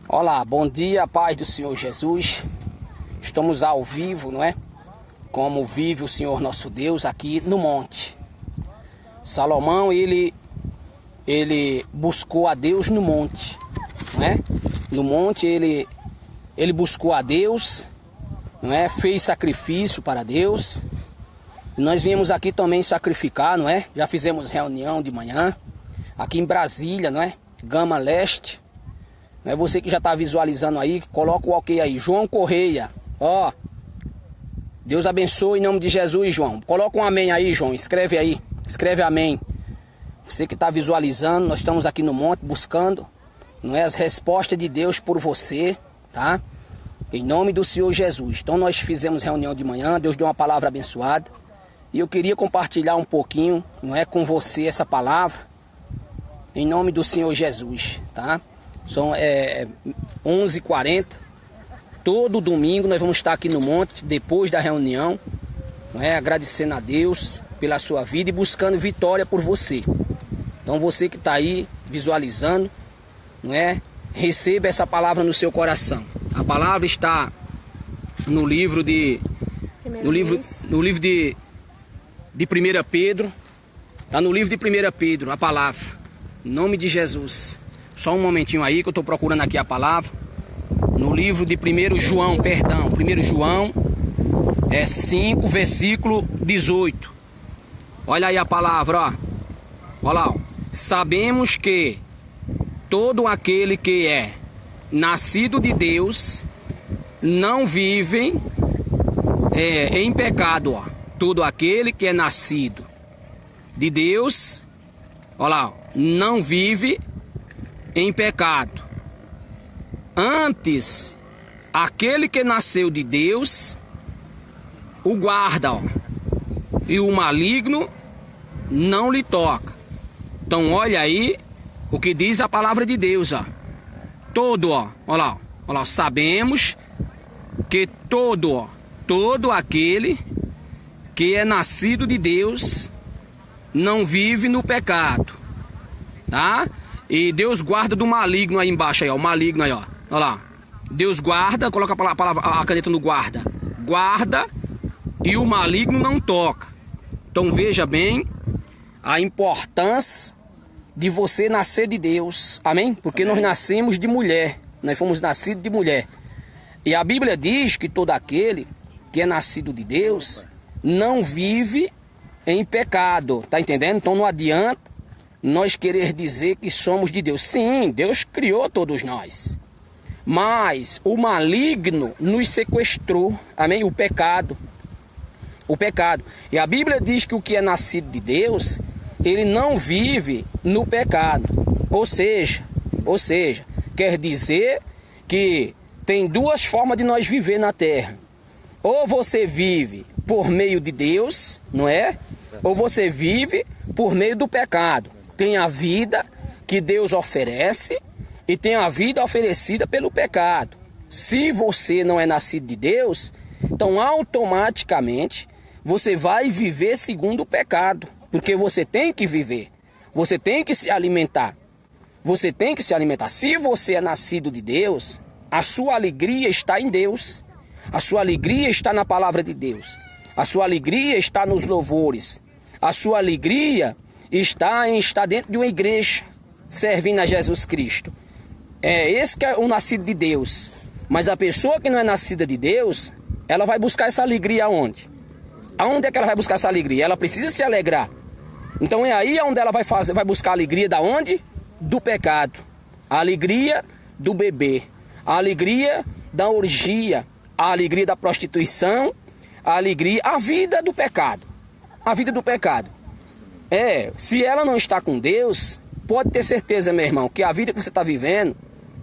Olá, bom dia, paz do Senhor Jesus. Estamos ao vivo, não é? Como vive o Senhor nosso Deus aqui no monte. Salomão, ele buscou a Deus no monte, não é? No monte ele buscou a Deus, não é? Fez sacrifício para Deus. Nós viemos aqui também sacrificar, não é? Já fizemos reunião de manhã aqui em Brasília, não é? Gama Leste. Não é? Você que já está visualizando aí, coloca o ok aí. João Correia, ó. Deus abençoe em nome de Jesus, João. Coloca um amém aí, João. Escreve aí. Escreve amém. Você que está visualizando, nós estamos aqui no monte buscando, não é, as respostas de Deus por você, tá? Em nome do Senhor Jesus. Então nós fizemos reunião de manhã, Deus deu uma palavra abençoada. E eu queria compartilhar um pouquinho, não é, com você essa palavra. Em nome do Senhor Jesus, tá? São 11h40. Todo domingo nós vamos estar aqui no monte, depois da reunião, não é, agradecendo a Deus pela sua vida e buscando vitória por você. Então você que está aí visualizando, não é, receba essa palavra no seu coração. A palavra está no livro de 1 Pedro. Está no livro de 1 Pedro, a palavra. Em nome de Jesus. Só um momentinho aí que eu estou procurando aqui a palavra. No livro de 1 João, 1 João 5, versículo 18. Olha aí a palavra, ó. Olha lá, ó. Sabemos que todo aquele que é nascido de Deus não vive em pecado, ó. Todo aquele que é nascido de Deus, olha lá, ó, não vive em pecado. Antes, aquele que nasceu de Deus o guarda, ó, e o maligno não lhe toca. Então olha aí o que diz a palavra de Deus, ó. Todo, ó, olha lá, sabemos que todo aquele que é nascido de Deus não vive no pecado, tá? E Deus guarda do maligno aí embaixo aí, ó, o maligno aí, ó. Olha lá. Deus guarda, coloca a palavra, a caneta no guarda. Guarda e o maligno não toca. Então veja bem a importância de você nascer de Deus. Amém? Porque amém. Nós nascemos de mulher. Nós fomos nascidos de mulher. E a Bíblia diz que todo aquele que é nascido de Deus não vive em pecado. Tá entendendo? Então não adianta nós querer dizer que somos de Deus. Sim, Deus criou todos nós. Mas o maligno nos sequestrou. Amém? O pecado. E a Bíblia diz que o que é nascido de Deus, ele não vive no pecado. Ou seja, quer dizer que tem duas formas de nós viver na terra. Ou você vive por meio de Deus, não é? Ou você vive por meio do pecado. Tem a vida que Deus oferece e tem a vida oferecida pelo pecado. Se você não é nascido de Deus, então automaticamente você vai viver segundo o pecado. Porque você tem que viver. Você tem que se alimentar. Você tem que se alimentar. Se você é nascido de Deus, a sua alegria está em Deus. A sua alegria está na palavra de Deus. A sua alegria está nos louvores. A sua alegria está em estar dentro de uma igreja, servindo a Jesus Cristo. É esse que é o nascido de Deus. Mas a pessoa que não é nascida de Deus, ela vai buscar essa alegria aonde? Aonde é que ela vai buscar essa alegria? Ela precisa se alegrar. Então é aí onde ela vai buscar a alegria da onde? Do pecado. A alegria do bebê. A alegria da orgia. A alegria da prostituição. A vida do pecado. A vida do pecado. Se ela não está com Deus, pode ter certeza, meu irmão, que a vida que você está vivendo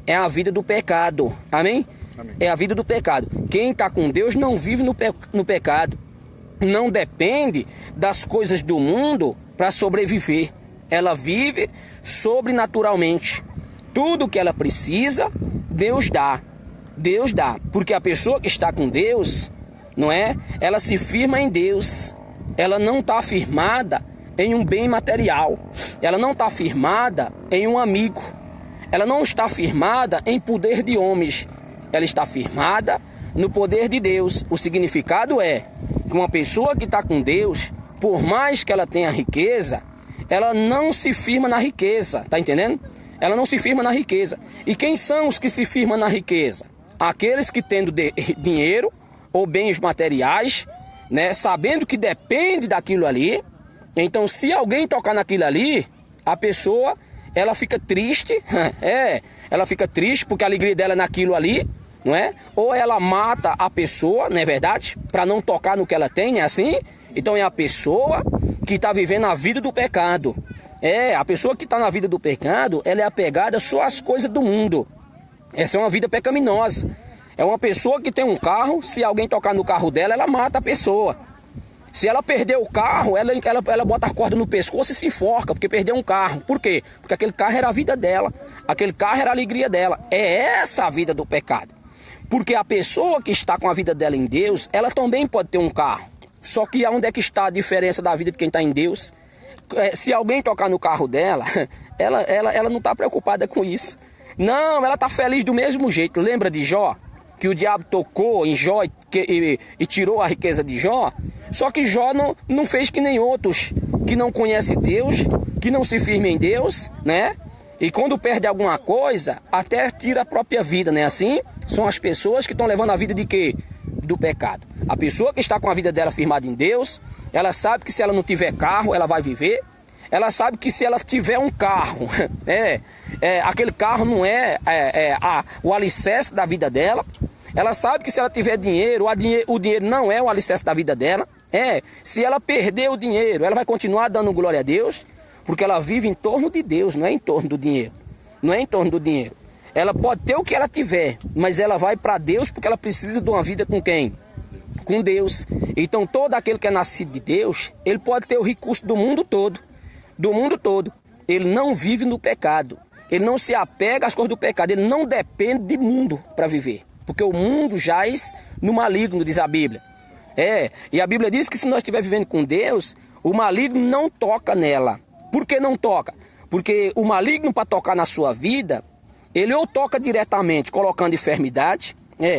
é a vida do pecado. Amém? Amém. É a vida do pecado. Quem está com Deus não vive no pecado. Não depende das coisas do mundo para sobreviver. Ela vive sobrenaturalmente. Tudo que ela precisa, Deus dá. Deus dá. Porque a pessoa que está com Deus, não é? Ela se firma em Deus. Ela não está firmada em um bem material. Ela não está firmada em um amigo. Ela não está firmada em poder de homens. Ela está firmada no poder de Deus. O significado é que uma pessoa que está com Deus, por mais que ela tenha riqueza, ela não se firma na riqueza. Tá entendendo? Ela não se firma na riqueza. E quem são os que se firmam na riqueza? Aqueles que tendo dinheiro ou bens materiais, né, sabendo que depende daquilo ali. Então, se alguém tocar naquilo ali, a pessoa, ela fica triste. Ela fica triste porque a alegria dela é naquilo ali, não é? Ou ela mata a pessoa, não é verdade? Para não tocar no que ela tem, é assim? Então é a pessoa que está vivendo a vida do pecado. A pessoa que está na vida do pecado, ela é apegada só às coisas do mundo. Essa é uma vida pecaminosa. É uma pessoa que tem um carro, se alguém tocar no carro dela, ela mata a pessoa. Se ela perder o carro, ela bota a corda no pescoço e se enforca, porque perdeu um carro. Por quê? Porque aquele carro era a vida dela. Aquele carro era a alegria dela. É essa a vida do pecado. Porque a pessoa que está com a vida dela em Deus, ela também pode ter um carro. Só que onde é que está a diferença da vida de quem está em Deus? Se alguém tocar no carro dela, ela não está preocupada com isso. Não, ela está feliz do mesmo jeito. Lembra de Jó? Que o diabo tocou em Jó e tirou a riqueza de Jó? Só que Jó não fez que nem outros que não conhecem Deus, que não se firmam em Deus, né? E quando perde alguma coisa, até tira a própria vida, né? Assim, são as pessoas que estão levando a vida de quê? Do pecado. A pessoa que está com a vida dela firmada em Deus, ela sabe que se ela não tiver carro, ela vai viver. Ela sabe que se ela tiver um carro, aquele carro não é o alicerce da vida dela. Ela sabe que se ela tiver dinheiro, o dinheiro não é o alicerce da vida dela. Se ela perder o dinheiro, ela vai continuar dando glória a Deus, porque ela vive em torno de Deus, não é em torno do dinheiro. Não é em torno do dinheiro. Ela pode ter o que ela tiver, mas ela vai para Deus porque ela precisa de uma vida com quem? Com Deus. Então todo aquele que é nascido de Deus, ele pode ter o recurso do mundo todo. Do mundo todo. Ele não vive no pecado. Ele não se apega às coisas do pecado. Ele não depende de mundo para viver. Porque o mundo jaz no maligno, diz a Bíblia. E a Bíblia diz que se nós estivermos vivendo com Deus, o maligno não toca nela. Por que não toca? Porque o maligno, para tocar na sua vida, ele ou toca diretamente colocando enfermidade,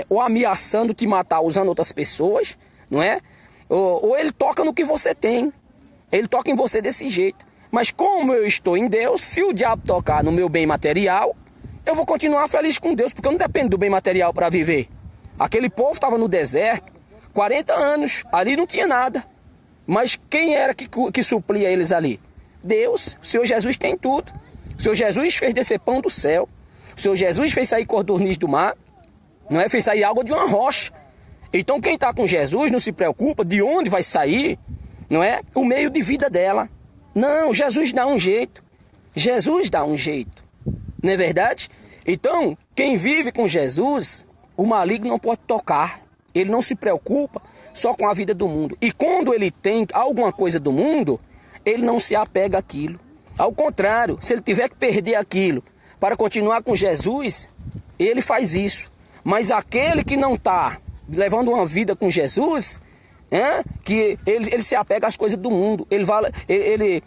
ou ameaçando te matar usando outras pessoas, não é? Ou ele toca no que você tem. Ele toca em você desse jeito. Mas como eu estou em Deus, se o diabo tocar no meu bem material, eu vou continuar feliz com Deus, porque eu não dependo do bem material para viver. Aquele povo estava no deserto, 40 anos, ali não tinha nada. Mas quem era que suplia eles ali? Deus. O Senhor Jesus tem tudo. O Senhor Jesus fez descer pão do céu. O Senhor Jesus fez sair codorniz do mar. Não é? Fez sair água de uma rocha. Então quem está com Jesus não se preocupa de onde vai sair, não é? O meio de vida dela. Não, Jesus dá um jeito. Jesus dá um jeito. Não é verdade? Então, quem vive com Jesus, o maligno não pode tocar. Ele não se preocupa só com a vida do mundo. E quando ele tem alguma coisa do mundo, ele não se apega àquilo. Ao contrário, se ele tiver que perder aquilo para continuar com Jesus, ele faz isso. Mas aquele que não está levando uma vida com Jesus, que ele se apega às coisas do mundo. Ele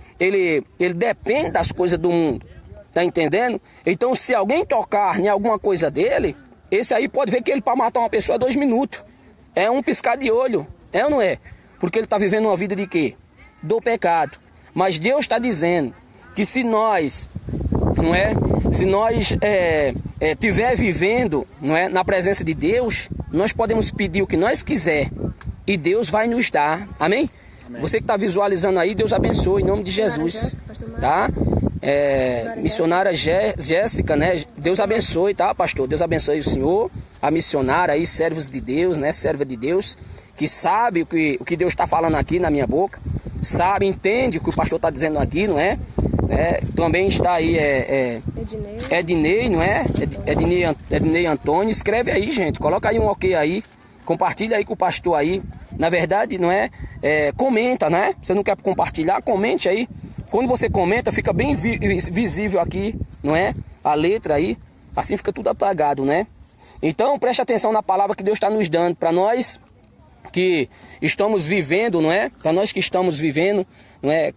depende das coisas do mundo. Tá entendendo? Então, se alguém tocar em alguma coisa dele, esse aí pode ver que ele para matar uma pessoa 2 minutos. É um piscar de olho. É ou não é? Porque ele está vivendo uma vida de quê? Do pecado. Mas Deus está dizendo que se nós, não é? Se nós estiver vivendo, não é, na presença de Deus, nós podemos pedir o que nós quiser e Deus vai nos dar. Amém? Amém. Você que está visualizando aí, Deus abençoe em nome de Jesus. Tá? Missionária Jéssica, né? Deus abençoe, tá, pastor? Deus abençoe o senhor, a missionária aí, servos de Deus, né? Serva de Deus, que sabe o que Deus está falando aqui na minha boca, sabe, entende o que o pastor está dizendo aqui, não é? Também está aí Ednei, não é? Ednei Antônio, escreve aí, gente, coloca aí um ok aí, compartilha aí com o pastor aí, na verdade, não é? Comenta, né? Você não quer compartilhar? Comente aí. Quando você comenta, fica bem visível aqui, não é? A letra aí, assim fica tudo apagado, né? Então, preste atenção na palavra que Deus está nos dando, para nós que estamos vivendo, não é? Para nós que estamos vivendo, não é?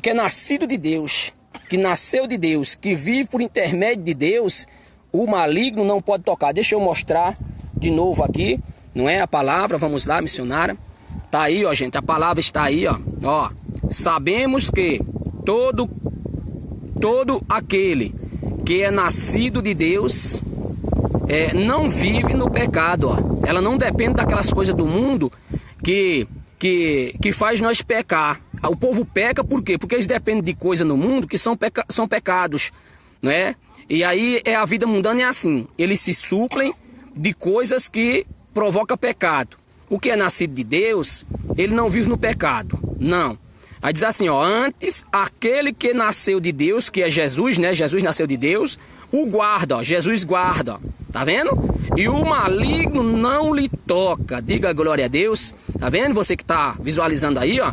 que é nascido de Deus, que nasceu de Deus, que vive por intermédio de Deus, o maligno não pode tocar. Deixa eu mostrar de novo aqui, não é a palavra, vamos lá, missionária. Tá aí, ó, gente, a palavra está aí, ó. Ó, sabemos que todo aquele que é nascido de Deus não vive no pecado, ó. Ela não depende daquelas coisas do mundo que faz nós pecar. O povo peca por quê? Porque eles dependem de coisas no mundo que são pecados, não é? E aí a vida mundana é assim, eles se suplem de coisas que provocam pecado. O que é nascido de Deus, ele não vive no pecado, não. Aí diz assim, ó, antes aquele que nasceu de Deus, que é Jesus, né? Jesus nasceu de Deus, o guarda, ó, Jesus guarda, ó, tá vendo? E o maligno não lhe toca, diga glória a Deus, tá vendo? Você que tá visualizando aí, ó,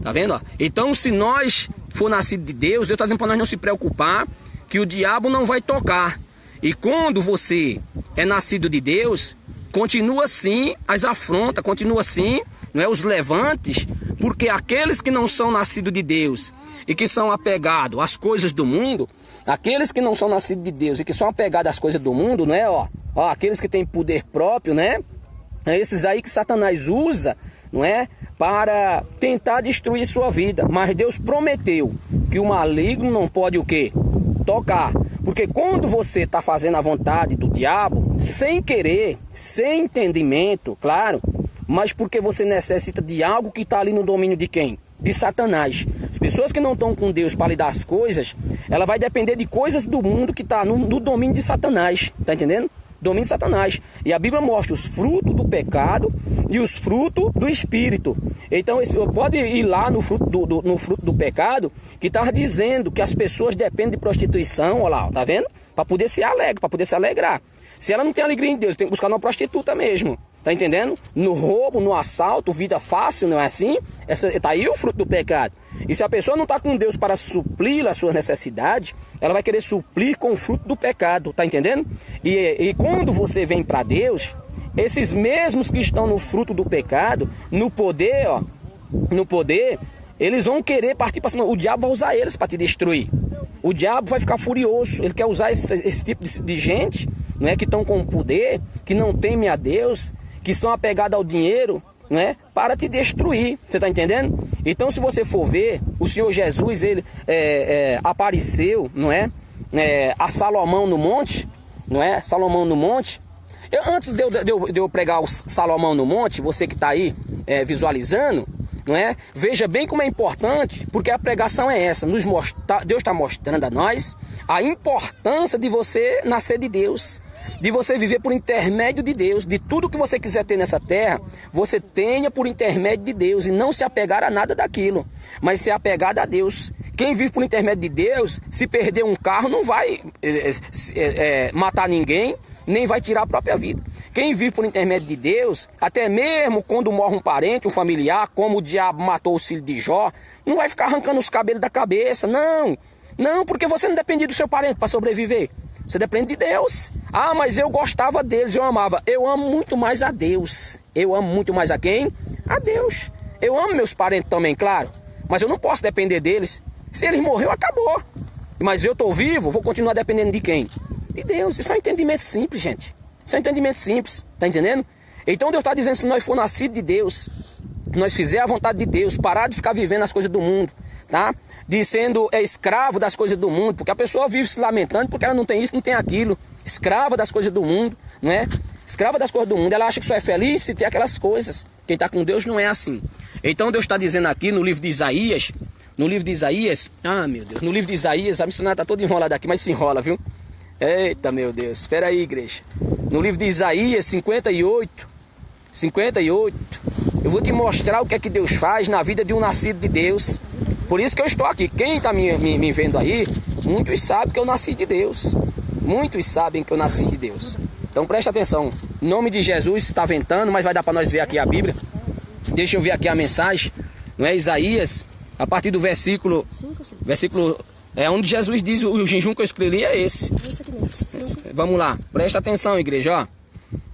tá vendo, ó? Então se nós for nascido de Deus, Deus tá dizendo para nós não se preocupar, que o diabo não vai tocar. E quando você é nascido de Deus, continua assim as afrontas, continua assim, não é, os levantes, porque aqueles que não são nascidos de Deus e que são apegados às coisas do mundo, aqueles que não são nascidos de Deus e que são apegados às coisas do mundo, não é, ó, aqueles que têm poder próprio, né, é esses aí que Satanás usa, não é, para tentar destruir sua vida. Mas Deus prometeu que o maligno não pode o quê? Tocar. Porque quando você está fazendo a vontade do diabo, sem querer, sem entendimento, claro, mas porque você necessita de algo que está ali no domínio de quem? De Satanás. As pessoas que não estão com Deus para lhe dar as coisas, ela vai depender de coisas do mundo que está no domínio de Satanás. Tá entendendo? Domínio de Satanás. E a Bíblia mostra os frutos do pecado e os frutos do Espírito. Então, pode ir lá no fruto do pecado, que está dizendo que as pessoas dependem de prostituição, olha lá, tá vendo? Para poder ser alegre, para poder se alegrar. Se ela não tem alegria em Deus, tem que buscar uma prostituta mesmo. Tá entendendo? No roubo, no assalto, vida fácil, não é assim? Tá aí o fruto do pecado. E se a pessoa não está com Deus para suprir as suas necessidades, ela vai querer suprir com o fruto do pecado, tá entendendo? E quando você vem para Deus, esses mesmos que estão no fruto do pecado, no poder, ó, no poder, eles vão querer partir para cima. O diabo vai usar eles para te destruir. O diabo vai ficar furioso. Ele quer usar esse tipo de gente, não é, que estão com poder, que não temem a Deus, que são apegados ao dinheiro, não é, para te destruir. Você está entendendo? Então, se você for ver, o Senhor Jesus, ele apareceu, não é, a Salomão no monte, não é? Salomão no monte. Antes de eu pregar o Salomão no monte, você que está aí visualizando, não é? Veja bem como é importante, porque a pregação é essa. Deus está mostrando a nós a importância de você nascer de Deus, de você viver por intermédio de Deus, de tudo que você quiser ter nessa terra, você tenha por intermédio de Deus e não se apegar a nada daquilo, mas se apegar a Deus. Quem vive por intermédio de Deus, se perder um carro, não vai matar ninguém, nem vai tirar a própria vida. Quem vive por intermédio de Deus, até mesmo quando morre um parente, um familiar, como o diabo matou os filhos de Jó, não vai ficar arrancando os cabelos da cabeça, não. Não, porque você não depende do seu parente para sobreviver. Você depende de Deus. Ah, mas eu gostava deles, eu amava. Eu amo muito mais a Deus. Eu amo muito mais a quem? A Deus. Eu amo meus parentes também, claro. Mas eu não posso depender deles. Se eles morreram, acabou. Mas eu estou vivo, vou continuar dependendo de quem? De Deus. Isso é um entendimento simples, gente. Isso é um entendimento simples. Tá entendendo? Então Deus está dizendo, se nós for nascido de Deus, nós fizer a vontade de Deus, parar de ficar vivendo as coisas do mundo, tá? De sendo escravo das coisas do mundo, porque a pessoa vive se lamentando porque ela não tem isso, não tem aquilo. Escrava das coisas do mundo, não é? Escrava das coisas do mundo. Ela acha que só é feliz se tem aquelas coisas. Quem está com Deus não é assim. Então Deus está dizendo aqui no livro de Isaías, ah, meu Deus, no livro de Isaías, a missionária está toda enrolada aqui, mas se enrola, viu? Eita, meu Deus, espera aí, igreja. No livro de Isaías 58, eu vou te mostrar o que é que Deus faz na vida de um nascido de Deus. Por isso que eu estou aqui. Quem está me vendo aí, muitos sabem que eu nasci de Deus. Muitos sabem que eu nasci de Deus. Então presta atenção. Em nome de Jesus, está ventando, mas vai dar para nós ver aqui a Bíblia. Deixa eu ver aqui a mensagem. Não é Isaías, a partir do versículo... onde Jesus diz, o jejum que eu escolhi é esse. Vamos lá, presta atenção, igreja, ó.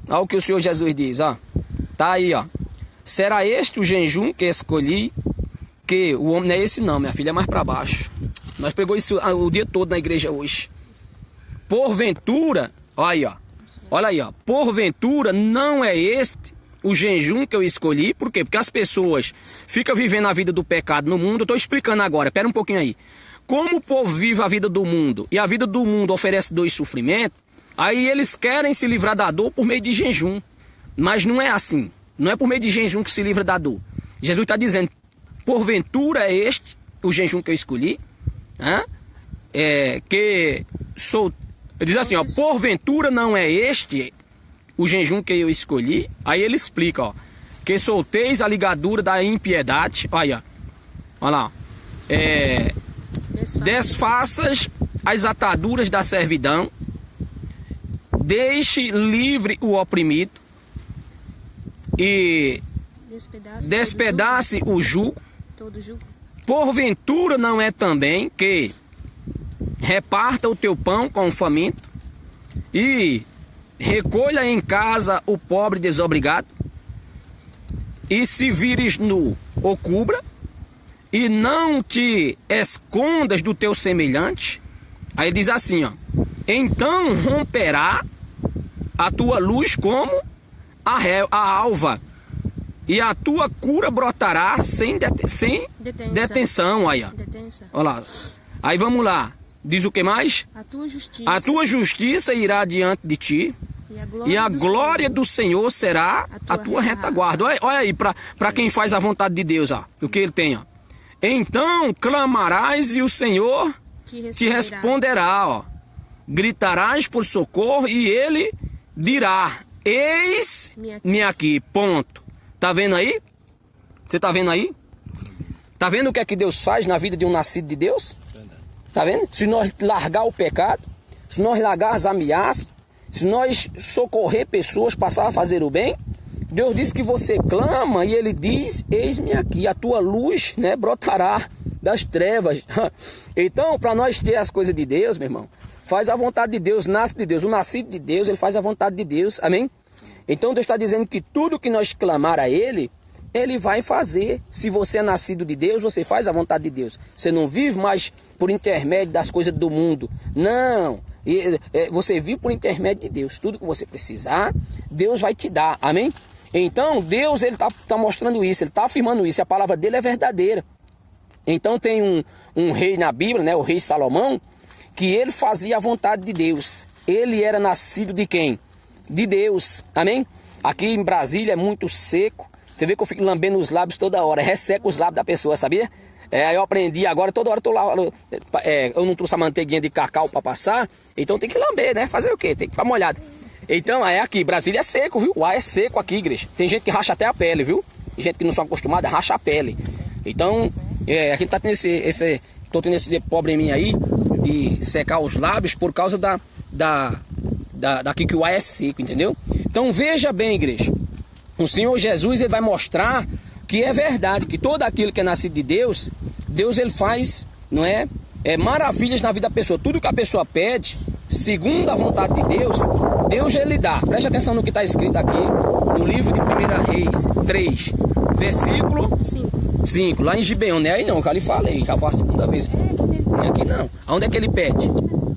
Olha o que o Senhor Jesus diz, ó. Tá aí, ó. Será este o jejum que escolhi que o homem não é esse não, minha filha, é mais para baixo. Nós pregou isso o dia todo na igreja hoje. Porventura, olha aí, ó. Porventura não é este o jejum que eu escolhi. Por quê? Porque as pessoas ficam vivendo a vida do pecado no mundo. Eu estou explicando agora, espera um pouquinho aí. Como o povo vive a vida do mundo e a vida do mundo oferece dor e sofrimento, aí eles querem se livrar da dor por meio de jejum. Mas não é assim. Não é por meio de jejum que se livra da dor. Jesus está dizendo, porventura é este o jejum que eu escolhi. Que sou... Ele diz assim, ó, porventura não é este o jejum que eu escolhi. Aí ele explica, ó, que solteis a ligadura da impiedade. Olha lá. Desfaças as ataduras da servidão. Deixe livre o oprimido. E despedace o jugo. Porventura não é também que reparta o teu pão com o faminto e recolha em casa o pobre desobrigado, e se vires nu, o cubra, e não te escondas do teu semelhante. Aí diz assim, ó, então romperá a tua luz como a alva, e a tua cura brotará sem detenção. Aí, ó. Olha lá. Aí vamos lá. Diz o que mais? A tua justiça irá diante de ti, e a glória do Senhor será a tua retaguarda. Olha aí, para quem faz a vontade de Deus, ó, o que ele tem, ó. Então clamarás e o Senhor te responderá, ó. Gritarás por socorro e ele dirá, eis-me aqui, ponto. Tá vendo aí? Você tá vendo aí? Tá vendo o que é que Deus faz na vida de um nascido de Deus? Tá vendo? Se nós largar o pecado, se nós largar as ameaças, se nós socorrer pessoas, passar a fazer o bem, Deus diz que você clama e ele diz, eis-me aqui, a tua luz, né, brotará das trevas. Então, para nós ter as coisas de Deus, meu irmão, faz a vontade de Deus, nasce de Deus, o nascido de Deus, ele faz a vontade de Deus, amém? Então Deus está dizendo que tudo que nós clamar a ele, ele vai fazer. Se você é nascido de Deus, você faz a vontade de Deus. Você não vive mais por intermédio das coisas do mundo. Não. Você vive por intermédio de Deus. Tudo que você precisar, Deus vai te dar. Amém? Então, Deus, ele tá mostrando isso. Ele está afirmando isso. A palavra dele é verdadeira. Então, tem um rei na Bíblia, né? O rei Salomão, que ele fazia a vontade de Deus. Ele era nascido de quem? De Deus. Amém? Aqui em Brasília é muito seco. Você vê que eu fico lambendo os lábios toda hora. Resseca os lábios da pessoa, sabia? Aí eu aprendi agora, toda hora eu tô lá. Eu não trouxe a manteiguinha de cacau para passar. Então tem que lamber, né? Fazer o quê? Tem que ficar molhado. Então, aqui, Brasília é seco, viu? O ar é seco aqui, igreja. Tem gente que racha até a pele, viu? Tem gente que não são acostumada, racha a pele. Então, a gente tá tendo tô tendo esse probleminha aí de secar os lábios por causa daqui que o ar é seco, entendeu? Então veja bem, igreja, o Senhor Jesus, ele vai mostrar que é verdade, que todo aquilo que é nascido de Deus, Deus ele faz, não é? Maravilhas na vida da pessoa. Tudo que a pessoa pede, segundo a vontade de Deus, Deus ele dá. Preste atenção no que está escrito aqui no livro de 1 Reis 3, versículo 5, lá em Gibeão. Não é aí não, que eu lhe falei, já foi a segunda vez. Não é aqui não. Aonde é que ele pede?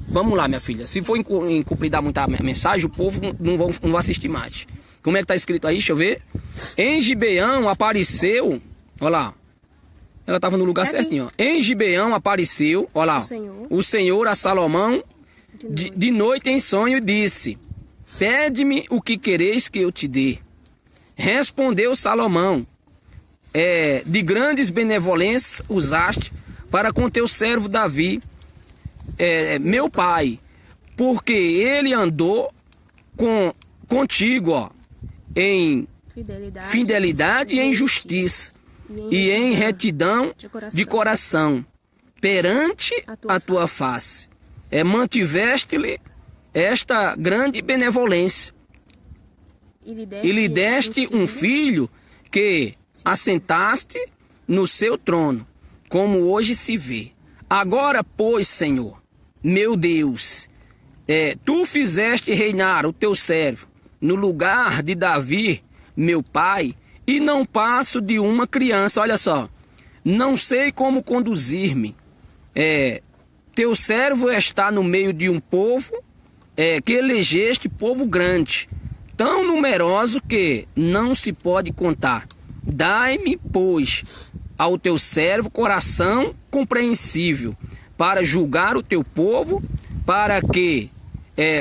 Vamos lá, minha filha. Se for incumpridar muita mensagem, o povo não vai assistir mais. Como é que está escrito aí? Deixa eu ver. Em Gibeão apareceu. Olha lá. Ela estava no lugar certinho. Ó. Em Gibeão apareceu. Olha lá. O Senhor a Salomão de noite em sonho e disse: pede-me o que quereis que eu te dê. Respondeu Salomão: de grandes benevolências usaste para com teu servo Davi, meu pai, porque ele andou contigo, ó, em fidelidade e em justiça, e em retidão de coração, perante a tua face. Mantiveste-lhe esta grande benevolência, e lhe deste um filho que assentaste no seu trono, como hoje se vê. Agora, pois, Senhor, meu Deus, tu fizeste reinar o teu servo no lugar de Davi, meu pai, e não passo de uma criança. Olha só, não sei como conduzir-me. Teu servo está no meio de um povo que elegeste povo grande, tão numeroso que não se pode contar. Dai-me, pois, ao teu servo coração compreensível, para julgar o teu povo, para que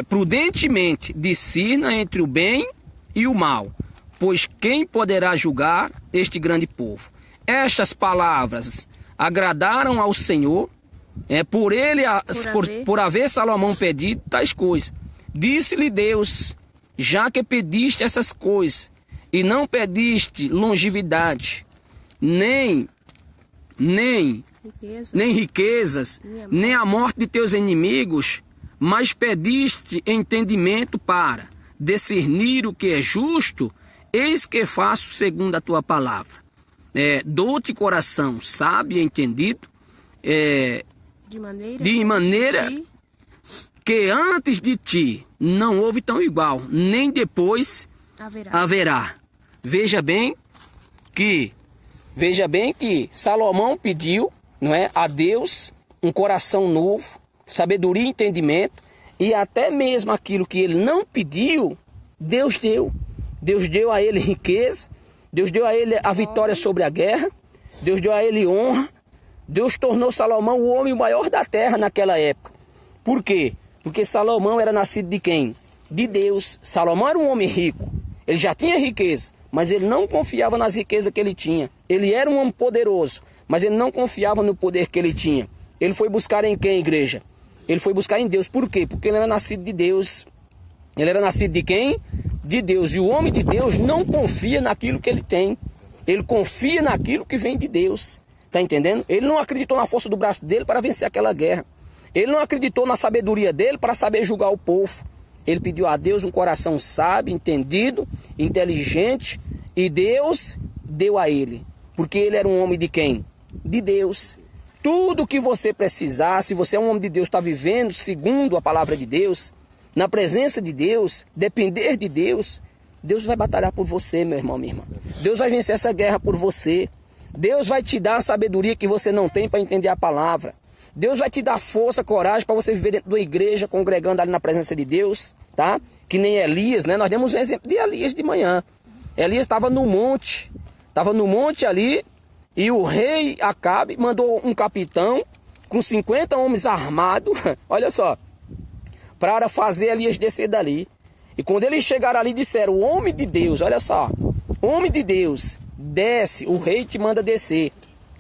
prudentemente discirna entre o bem e o mal. Pois quem poderá julgar este grande povo? Estas palavras agradaram ao Senhor, por haver Salomão pedido tais coisas. Disse-lhe Deus: já que pediste essas coisas, e não pediste longevidade, nem riquezas, nem a morte de teus inimigos, mas pediste entendimento para discernir o que é justo, eis que faço segundo a tua palavra. Dou-te coração sábio e entendido, de maneira que antes de ti não houve tão igual, nem depois haverá. Veja bem que Salomão pediu, não é, a Deus um coração novo, sabedoria e entendimento, e até mesmo aquilo que ele não pediu, Deus deu. Deus deu a ele riqueza, Deus deu a ele a vitória sobre a guerra, Deus deu a ele honra. Deus tornou Salomão o homem maior da terra naquela época. Por quê? Porque Salomão era nascido de quem? De Deus. Salomão era um homem rico, ele já tinha riqueza, mas ele não confiava nas riquezas que ele tinha. Ele era um homem poderoso, mas ele não confiava no poder que ele tinha. Ele foi buscar em quem, igreja? Ele foi buscar em Deus. Por quê? Porque ele era nascido de Deus. Ele era nascido de quem? De Deus. E o homem de Deus não confia naquilo que ele tem. Ele confia naquilo que vem de Deus. Está entendendo? Ele não acreditou na força do braço dele para vencer aquela guerra. Ele não acreditou na sabedoria dele para saber julgar o povo. Ele pediu a Deus um coração sábio, entendido, inteligente. E Deus deu a ele. Porque ele era um homem de quem? De Deus. Tudo que você precisar, se você é um homem de Deus, está vivendo segundo a palavra de Deus, na presença de Deus, depender de Deus, Deus vai batalhar por você, meu irmão, minha irmã. Deus vai vencer essa guerra por você. Deus vai te dar a sabedoria que você não tem para entender a palavra. Deus vai te dar força, coragem para você viver dentro da igreja, congregando ali na presença de Deus, tá? Que nem Elias, né? Nós demos um exemplo de Elias de manhã. Elias estava no monte ali, e o rei Acabe mandou um capitão com 50 homens armados, olha só, para fazer Elias descer dali. E quando eles chegaram ali, disseram: o homem de Deus, olha só, homem de Deus, desce, o rei te manda descer.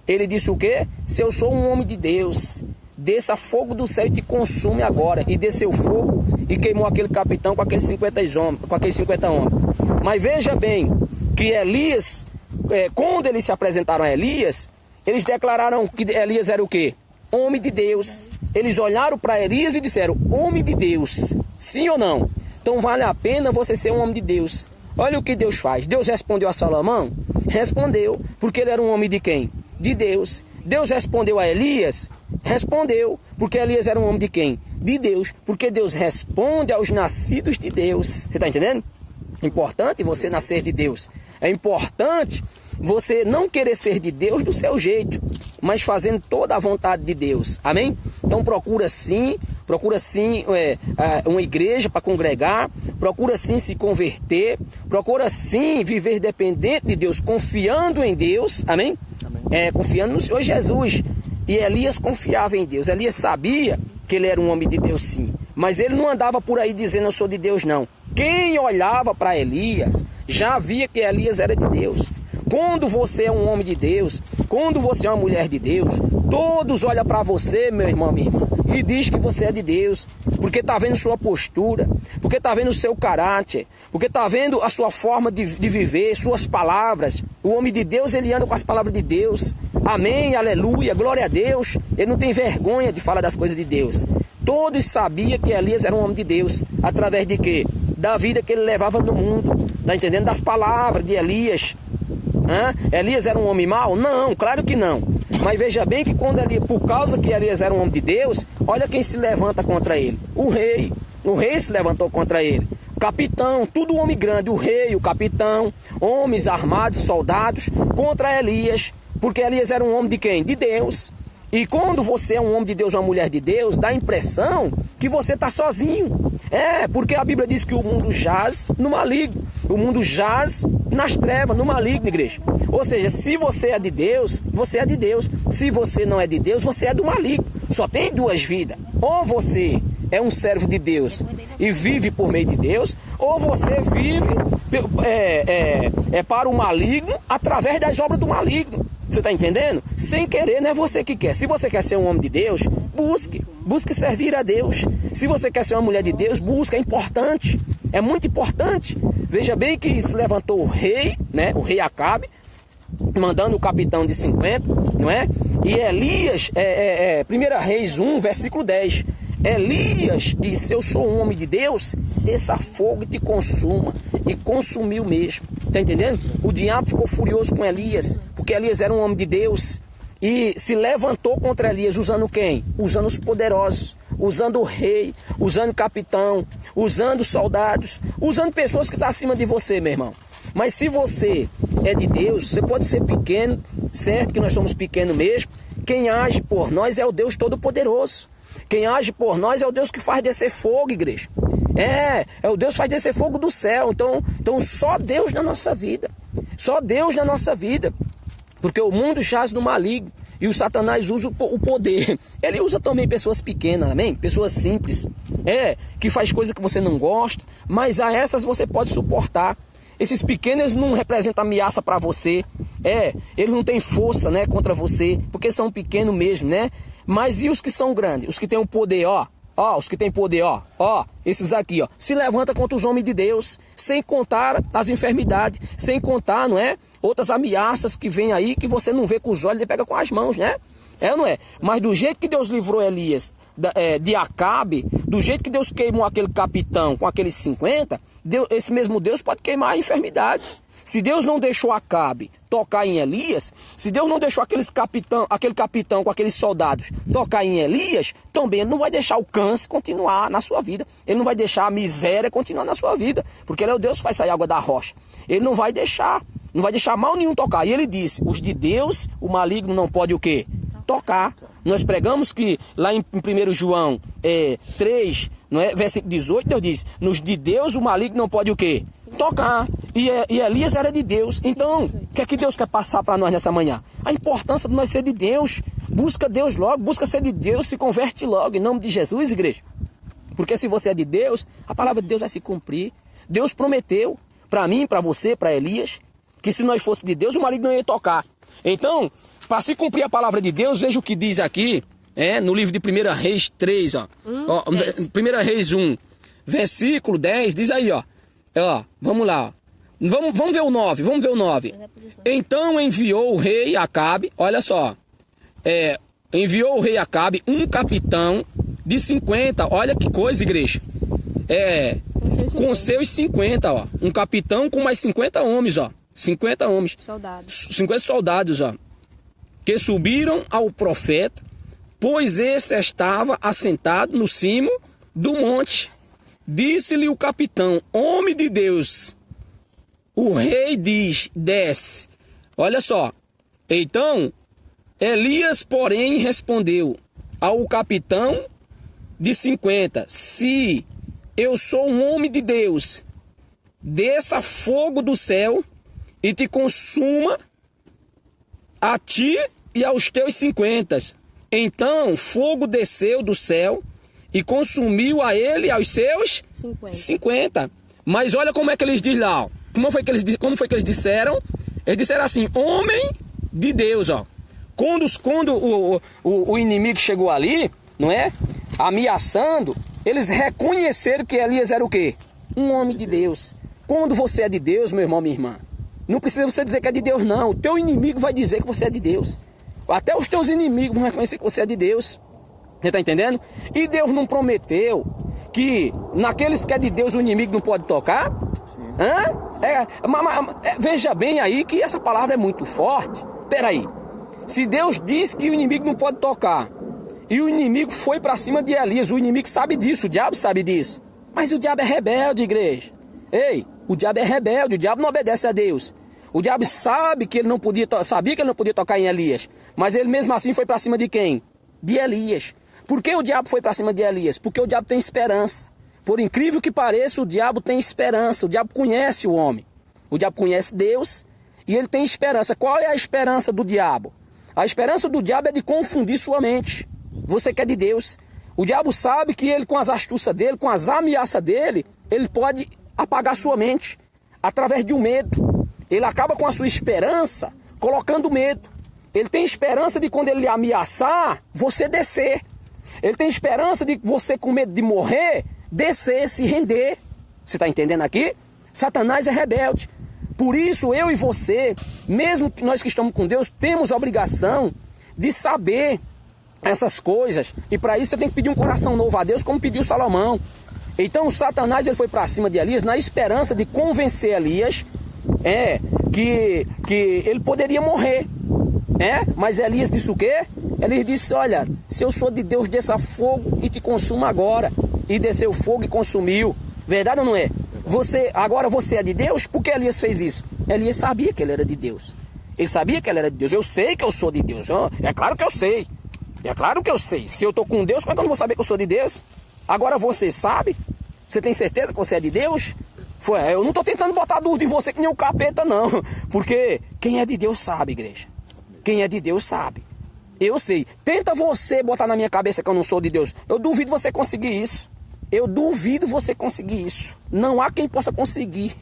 Ele disse o quê? Se eu sou um homem de Deus, desça fogo do céu e te consume agora. E desceu fogo e queimou aquele capitão com aqueles 50 homens. Mas veja bem que Elias, quando eles se apresentaram a Elias, eles declararam que Elias era o quê? Homem de Deus. Eles olharam para Elias e disseram: homem de Deus, sim ou não? Então vale a pena você ser um homem de Deus. Olha o que Deus faz. Deus respondeu a Salomão? Respondeu, porque ele era um homem de quem? De Deus. Deus respondeu a Elias? Respondeu, porque Elias era um homem de quem? De Deus. Porque Deus responde aos nascidos de Deus. Você está entendendo? É importante você nascer de Deus. É importante você não querer ser de Deus do seu jeito, mas fazendo toda a vontade de Deus. Amém? Então procura sim uma igreja para congregar, procura sim se converter, procura sim viver dependente de Deus, confiando em Deus. Amém? Confiando no Senhor Jesus. E Elias confiava em Deus. Elias sabia que ele era um homem de Deus, sim, mas ele não andava por aí dizendo: eu sou de Deus, não. Quem olhava para Elias já via que Elias era de Deus. Quando você é um homem de Deus, quando você é uma mulher de Deus, todos olham para você, meu irmão, minha irmã, e diz que você é de Deus, porque está vendo sua postura, porque está vendo o seu caráter, porque está vendo a sua forma de viver, suas palavras. O homem de Deus, ele anda com as palavras de Deus. Amém, aleluia, glória a Deus. Ele não tem vergonha de falar das coisas de Deus. Todos sabiam que Elias era um homem de Deus. Através de quê? Da vida que ele levava no mundo. Está entendendo? Das palavras de Elias. Elias era um homem mau? Não, claro que não. Mas veja bem que quando Elias, por causa que Elias era um homem de Deus, olha quem se levanta contra ele. O rei se levantou contra ele. O capitão, tudo homem grande, o rei, o capitão, homens armados, soldados, contra Elias. Porque Elias era um homem de quem? De Deus. E quando você é um homem de Deus, uma mulher de Deus, dá a impressão que você está sozinho. Porque a Bíblia diz que o mundo jaz no maligno. O mundo jaz nas trevas, no maligno, igreja. Ou seja, se você é de Deus, você é de Deus. Se você não é de Deus, você é do maligno. Só tem duas vidas. Ou você é um servo de Deus e vive por meio de Deus, ou você vive para o maligno através das obras do maligno. Você está entendendo? Sem querer, não é você que quer. Se você quer ser um homem de Deus, busque servir a Deus. Se você quer ser uma mulher de Deus, busque, é importante. É muito importante. Veja bem que se levantou o rei, né? O rei Acabe, mandando o capitão de 50, não é? E Elias, 1 Reis 1, versículo 10. Elias disse: eu sou um homem de Deus, desça fogo e te consuma. E consumiu mesmo. Tá entendendo? O diabo ficou furioso com Elias, porque Elias era um homem de Deus e se levantou contra Elias usando quem? Usando os poderosos, usando o rei, usando o capitão, usando soldados, usando pessoas que estão acima de você, meu irmão. Mas se você é de Deus, você pode ser pequeno, certo que nós somos pequenos mesmo. Quem age por nós é o Deus Todo-Poderoso. Quem age por nós é o Deus que faz descer fogo, igreja. É o Deus que faz descer fogo do céu. Então só Deus na nossa vida. Só Deus na nossa vida. Porque o mundo jaz no maligno. E o Satanás usa o poder. Ele usa também pessoas pequenas, amém? Pessoas simples. Que faz coisa que você não gosta. Mas a essas você pode suportar. Esses pequenos não representam ameaça para você. Eles não têm força, né, contra você. Porque são pequenos mesmo, né? Mas e os que são grandes? Os que têm o poder, os que têm poder, esses aqui, se levanta contra os homens de Deus, sem contar as enfermidades, sem contar, não é? Outras ameaças que vêm aí que você não vê com os olhos, ele pega com as mãos, né? Ou não é? Mas do jeito que Deus livrou Elias de Acabe, do jeito que Deus queimou aquele capitão com aqueles 50, esse mesmo Deus pode queimar a enfermidade. Se Deus não deixou Acabe tocar em Elias, se Deus não deixou aquele capitão com aqueles soldados tocar em Elias, também ele não vai deixar o câncer continuar na sua vida. Ele não vai deixar a miséria continuar na sua vida. Porque ele é o Deus que faz sair água da rocha. Ele não vai deixar mal nenhum tocar. E ele disse, os de Deus, o maligno não pode o quê? Tocar. Nós pregamos que lá em 1 João 3, não é? Versículo 18, Deus diz, nos de Deus o maligno não pode o quê? Tocar. E Elias era de Deus. Então, o que é que Deus quer passar para nós nessa manhã? A importância de nós ser de Deus. Busca Deus logo, busca ser de Deus, se converte logo, em nome de Jesus, igreja. Porque se você é de Deus, a palavra de Deus vai se cumprir. Deus prometeu para mim, para você, para Elias, que se nós fosse de Deus, o maligno não ia tocar. Então, para se cumprir a palavra de Deus, veja o que diz aqui, no livro de 1 Reis 3, 1 Reis 1, versículo 10, diz aí, vamos lá, vamos ver o 9, Então enviou o rei Acabe, olha só, enviou o rei Acabe um capitão de 50, olha que coisa, igreja, com seus 50, um capitão com mais 50 homens, 50 homens, 50 soldados, que subiram ao profeta, pois esse estava assentado no cimo do monte. Disse-lhe o capitão, homem de Deus, o rei diz, desce. Olha só, então, Elias, porém, respondeu ao capitão de 50, se eu sou um homem de Deus, desça fogo do céu e te consuma a ti e aos teus 50. Então fogo desceu do céu e consumiu a ele e aos seus 50. Mas olha como é que eles dizem lá. Como foi que eles disseram? Eles disseram assim, homem de Deus. Quando o inimigo chegou ali, não é? Ameaçando, eles reconheceram que Elias era o quê? Um homem de Deus. Quando você é de Deus, meu irmão, minha irmã, não precisa você dizer que é de Deus, não. O teu inimigo vai dizer que você é de Deus. Até os teus inimigos vão reconhecer que você é de Deus. Você está entendendo? E Deus não prometeu que naqueles que é de Deus o inimigo não pode tocar? Veja bem aí que essa palavra é muito forte. Espera aí. Se Deus diz que o inimigo não pode tocar, e o inimigo foi para cima de Elias, o inimigo sabe disso, o diabo sabe disso. Mas o diabo é rebelde, igreja. Ei, o diabo é rebelde, o diabo não obedece a Deus. O diabo sabe que ele não podia, sabia que ele não podia tocar em Elias. Mas ele mesmo assim foi para cima de quem? De Elias. Por que o diabo foi para cima de Elias? Porque o diabo tem esperança. Por incrível que pareça, o diabo tem esperança. O diabo conhece o homem. O diabo conhece Deus e ele tem esperança. Qual é a esperança do diabo? A esperança do diabo é de confundir sua mente. Você que é de Deus. O diabo sabe que ele, com as astúcias dele, com as ameaças dele, ele pode apagar sua mente através de um medo. Ele acaba com a sua esperança colocando medo. Ele tem esperança de quando ele lhe ameaçar, você descer. Ele tem esperança de você, com medo de morrer, descer, se render. Você está entendendo aqui? Satanás é rebelde. Por isso, eu e você, mesmo nós que estamos com Deus, temos a obrigação de saber essas coisas. E para isso você tem que pedir um coração novo a Deus, como pediu Salomão. Então o Satanás ele foi para cima de Elias na esperança de convencer Elias que ele poderia morrer. Mas Elias disse o quê? Elias disse, olha, se eu sou de Deus, desça fogo e te consuma agora. E desceu fogo e consumiu. Verdade ou não é? Agora você é de Deus? Por que Elias fez isso? Elias sabia que ele era de Deus. Ele sabia que ele era de Deus. Eu sei que eu sou de Deus. É claro que eu sei. É claro que eu sei. Se eu estou com Deus, como é que eu não vou saber que eu sou de Deus? Agora você sabe? Você tem certeza que você é de Deus? Eu não estou tentando botar dúvida em você que nem um capeta, não. Porque quem é de Deus sabe, igreja. Quem é de Deus sabe. Eu sei. Tenta você botar na minha cabeça que eu não sou de Deus. Eu duvido você conseguir isso. Eu duvido você conseguir isso. Não há quem possa conseguir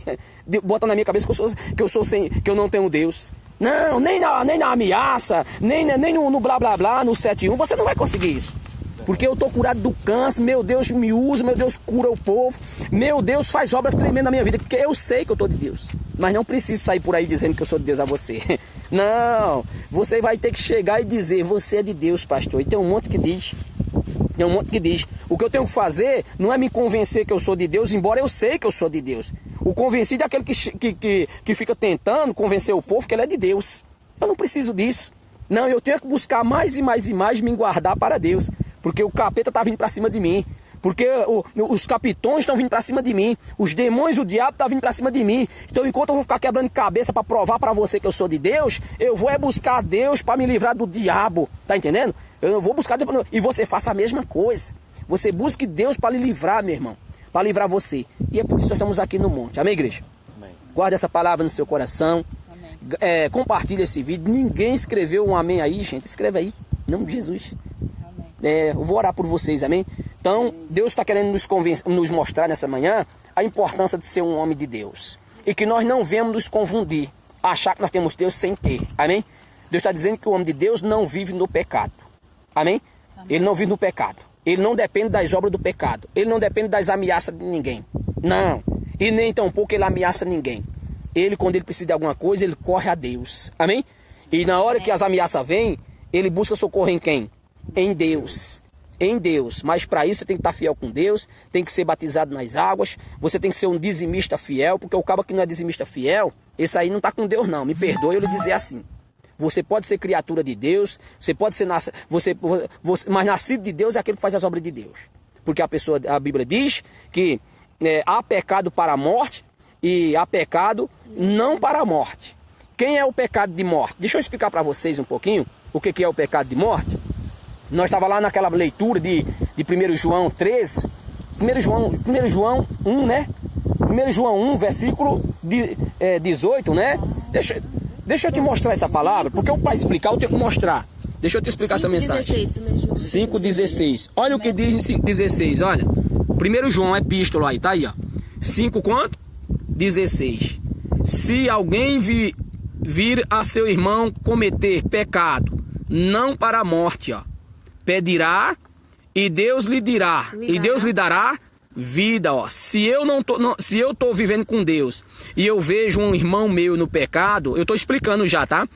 botar na minha cabeça que eu não tenho Deus. Não, nem na ameaça, nem no blá blá blá, no 7-1, você não vai conseguir isso. Porque eu estou curado do câncer, meu Deus me usa, meu Deus cura o povo, meu Deus faz obra tremenda na minha vida, porque eu sei que eu estou de Deus. Mas não preciso sair por aí dizendo que eu sou de Deus a você. Não, você vai ter que chegar e dizer, você é de Deus, pastor. E tem um monte que diz. Tem um monte que diz. O que eu tenho que fazer não é me convencer que eu sou de Deus, embora eu sei que eu sou de Deus. O convencido é aquele que fica tentando convencer o povo que ele é de Deus. Eu não preciso disso. Não, eu tenho que buscar mais e mais e mais me guardar para Deus. Porque o capeta está vindo para cima de mim. Porque os capitões estão vindo para cima de mim. Os demônios, o diabo está vindo para cima de mim. Então, enquanto eu vou ficar quebrando cabeça para provar para você que eu sou de Deus, eu vou buscar Deus para me livrar do diabo. Tá entendendo? Eu não vou buscar Deus. E você faça a mesma coisa. Você busque Deus para lhe livrar, meu irmão. Para livrar você. E é por isso que nós estamos aqui no monte. Amém, igreja? Amém. Guarde essa palavra no seu coração. Compartilhe esse vídeo. Ninguém escreveu um amém aí, gente. Escreve aí. Em nome de Jesus. Eu vou orar por vocês, amém? Então, Deus está querendo nos mostrar nessa manhã a importância de ser um homem de Deus. E que nós não venhamos nos confundir, achar que nós temos Deus sem ter, amém? Deus está dizendo que o homem de Deus não vive no pecado, amém? Ele não vive no pecado. Ele não depende das obras do pecado. Ele não depende das ameaças de ninguém. Não. E nem tampouco ele ameaça ninguém. Ele, quando ele precisa de alguma coisa, ele corre a Deus, amém? E na hora que as ameaças vêm, ele busca socorro em quem? Em Deus. Em Deus. Mas para isso você tem que estar fiel com Deus, tem que ser batizado nas águas, você tem que ser um dizimista fiel, porque o cara que não é dizimista fiel, esse aí não está com Deus não, me perdoe eu lhe dizer assim. Você pode ser criatura de Deus, você pode ser mas nascido de Deus é aquele que faz as obras de Deus. Porque a Bíblia diz que há pecado para a morte e há pecado não para a morte. Quem é o pecado de morte? Deixa eu explicar para vocês um pouquinho o que é o pecado de morte. Nós estávamos lá naquela leitura de 1 João 13, 1 João 1, né? 1 João 1, versículo 18, né? Deixa eu te mostrar essa palavra, porque para explicar eu tenho que mostrar. Deixa eu te explicar essa mensagem. 5,16. Olha o que diz em 16, olha. 1 João, epístola aí, tá aí, ó. 5 quanto? 16. Se alguém vir a seu irmão cometer pecado, não para a morte, ó. Pedirá e Deus lhe dirá. E Deus lhe dará vida, ó. Se eu tô vivendo com Deus e eu vejo um irmão meu no pecado, eu tô explicando já, tá?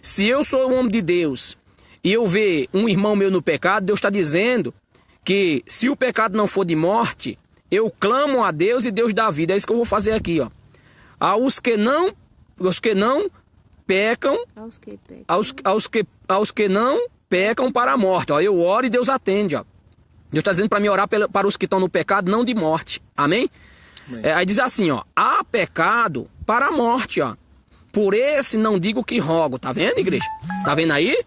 Se eu sou um homem de Deus e eu ver um irmão meu no pecado, Deus está dizendo que se o pecado não for de morte, eu clamo a Deus e Deus dá vida. É isso que eu vou fazer aqui, ó. Aos que não pecam, aos que não pecam para a morte, ó. Eu oro e Deus atende, ó. Deus está dizendo para mim orar para os que estão no pecado, não de morte, amém? Aí diz assim, ó, há pecado para a morte, ó. Por esse não digo que rogo. Tá vendo, igreja? Tá vendo aí?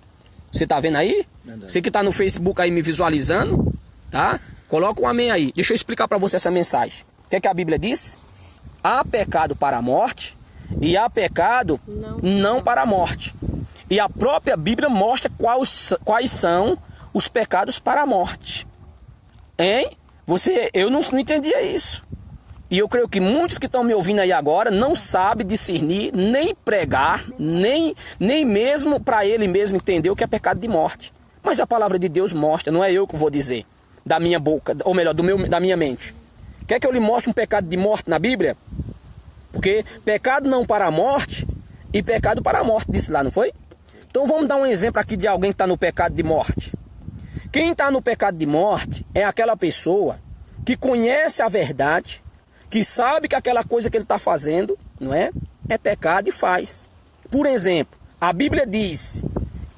Você tá vendo aí? Verdade. Você que tá no Facebook aí me visualizando, tá? Coloca um amém aí. Deixa eu explicar para você essa mensagem. O que é que a Bíblia diz? Há pecado para a morte e há pecado não para a morte. E a própria Bíblia mostra quais são os pecados para a morte. Hein? Eu não entendia isso. E eu creio que muitos que estão me ouvindo aí agora não sabem discernir, nem pregar, nem mesmo para ele mesmo entender o que é pecado de morte. Mas a palavra de Deus mostra, não é eu que vou dizer, da minha boca, ou melhor, da minha mente. Quer que eu lhe mostre um pecado de morte na Bíblia? Porque pecado não para a morte e pecado para a morte, disse lá, não foi? Então vamos dar um exemplo aqui de alguém que está no pecado de morte. Quem está no pecado de morte é aquela pessoa que conhece a verdade, que sabe que aquela coisa que ele está fazendo, não é pecado e faz. Por exemplo, a Bíblia diz,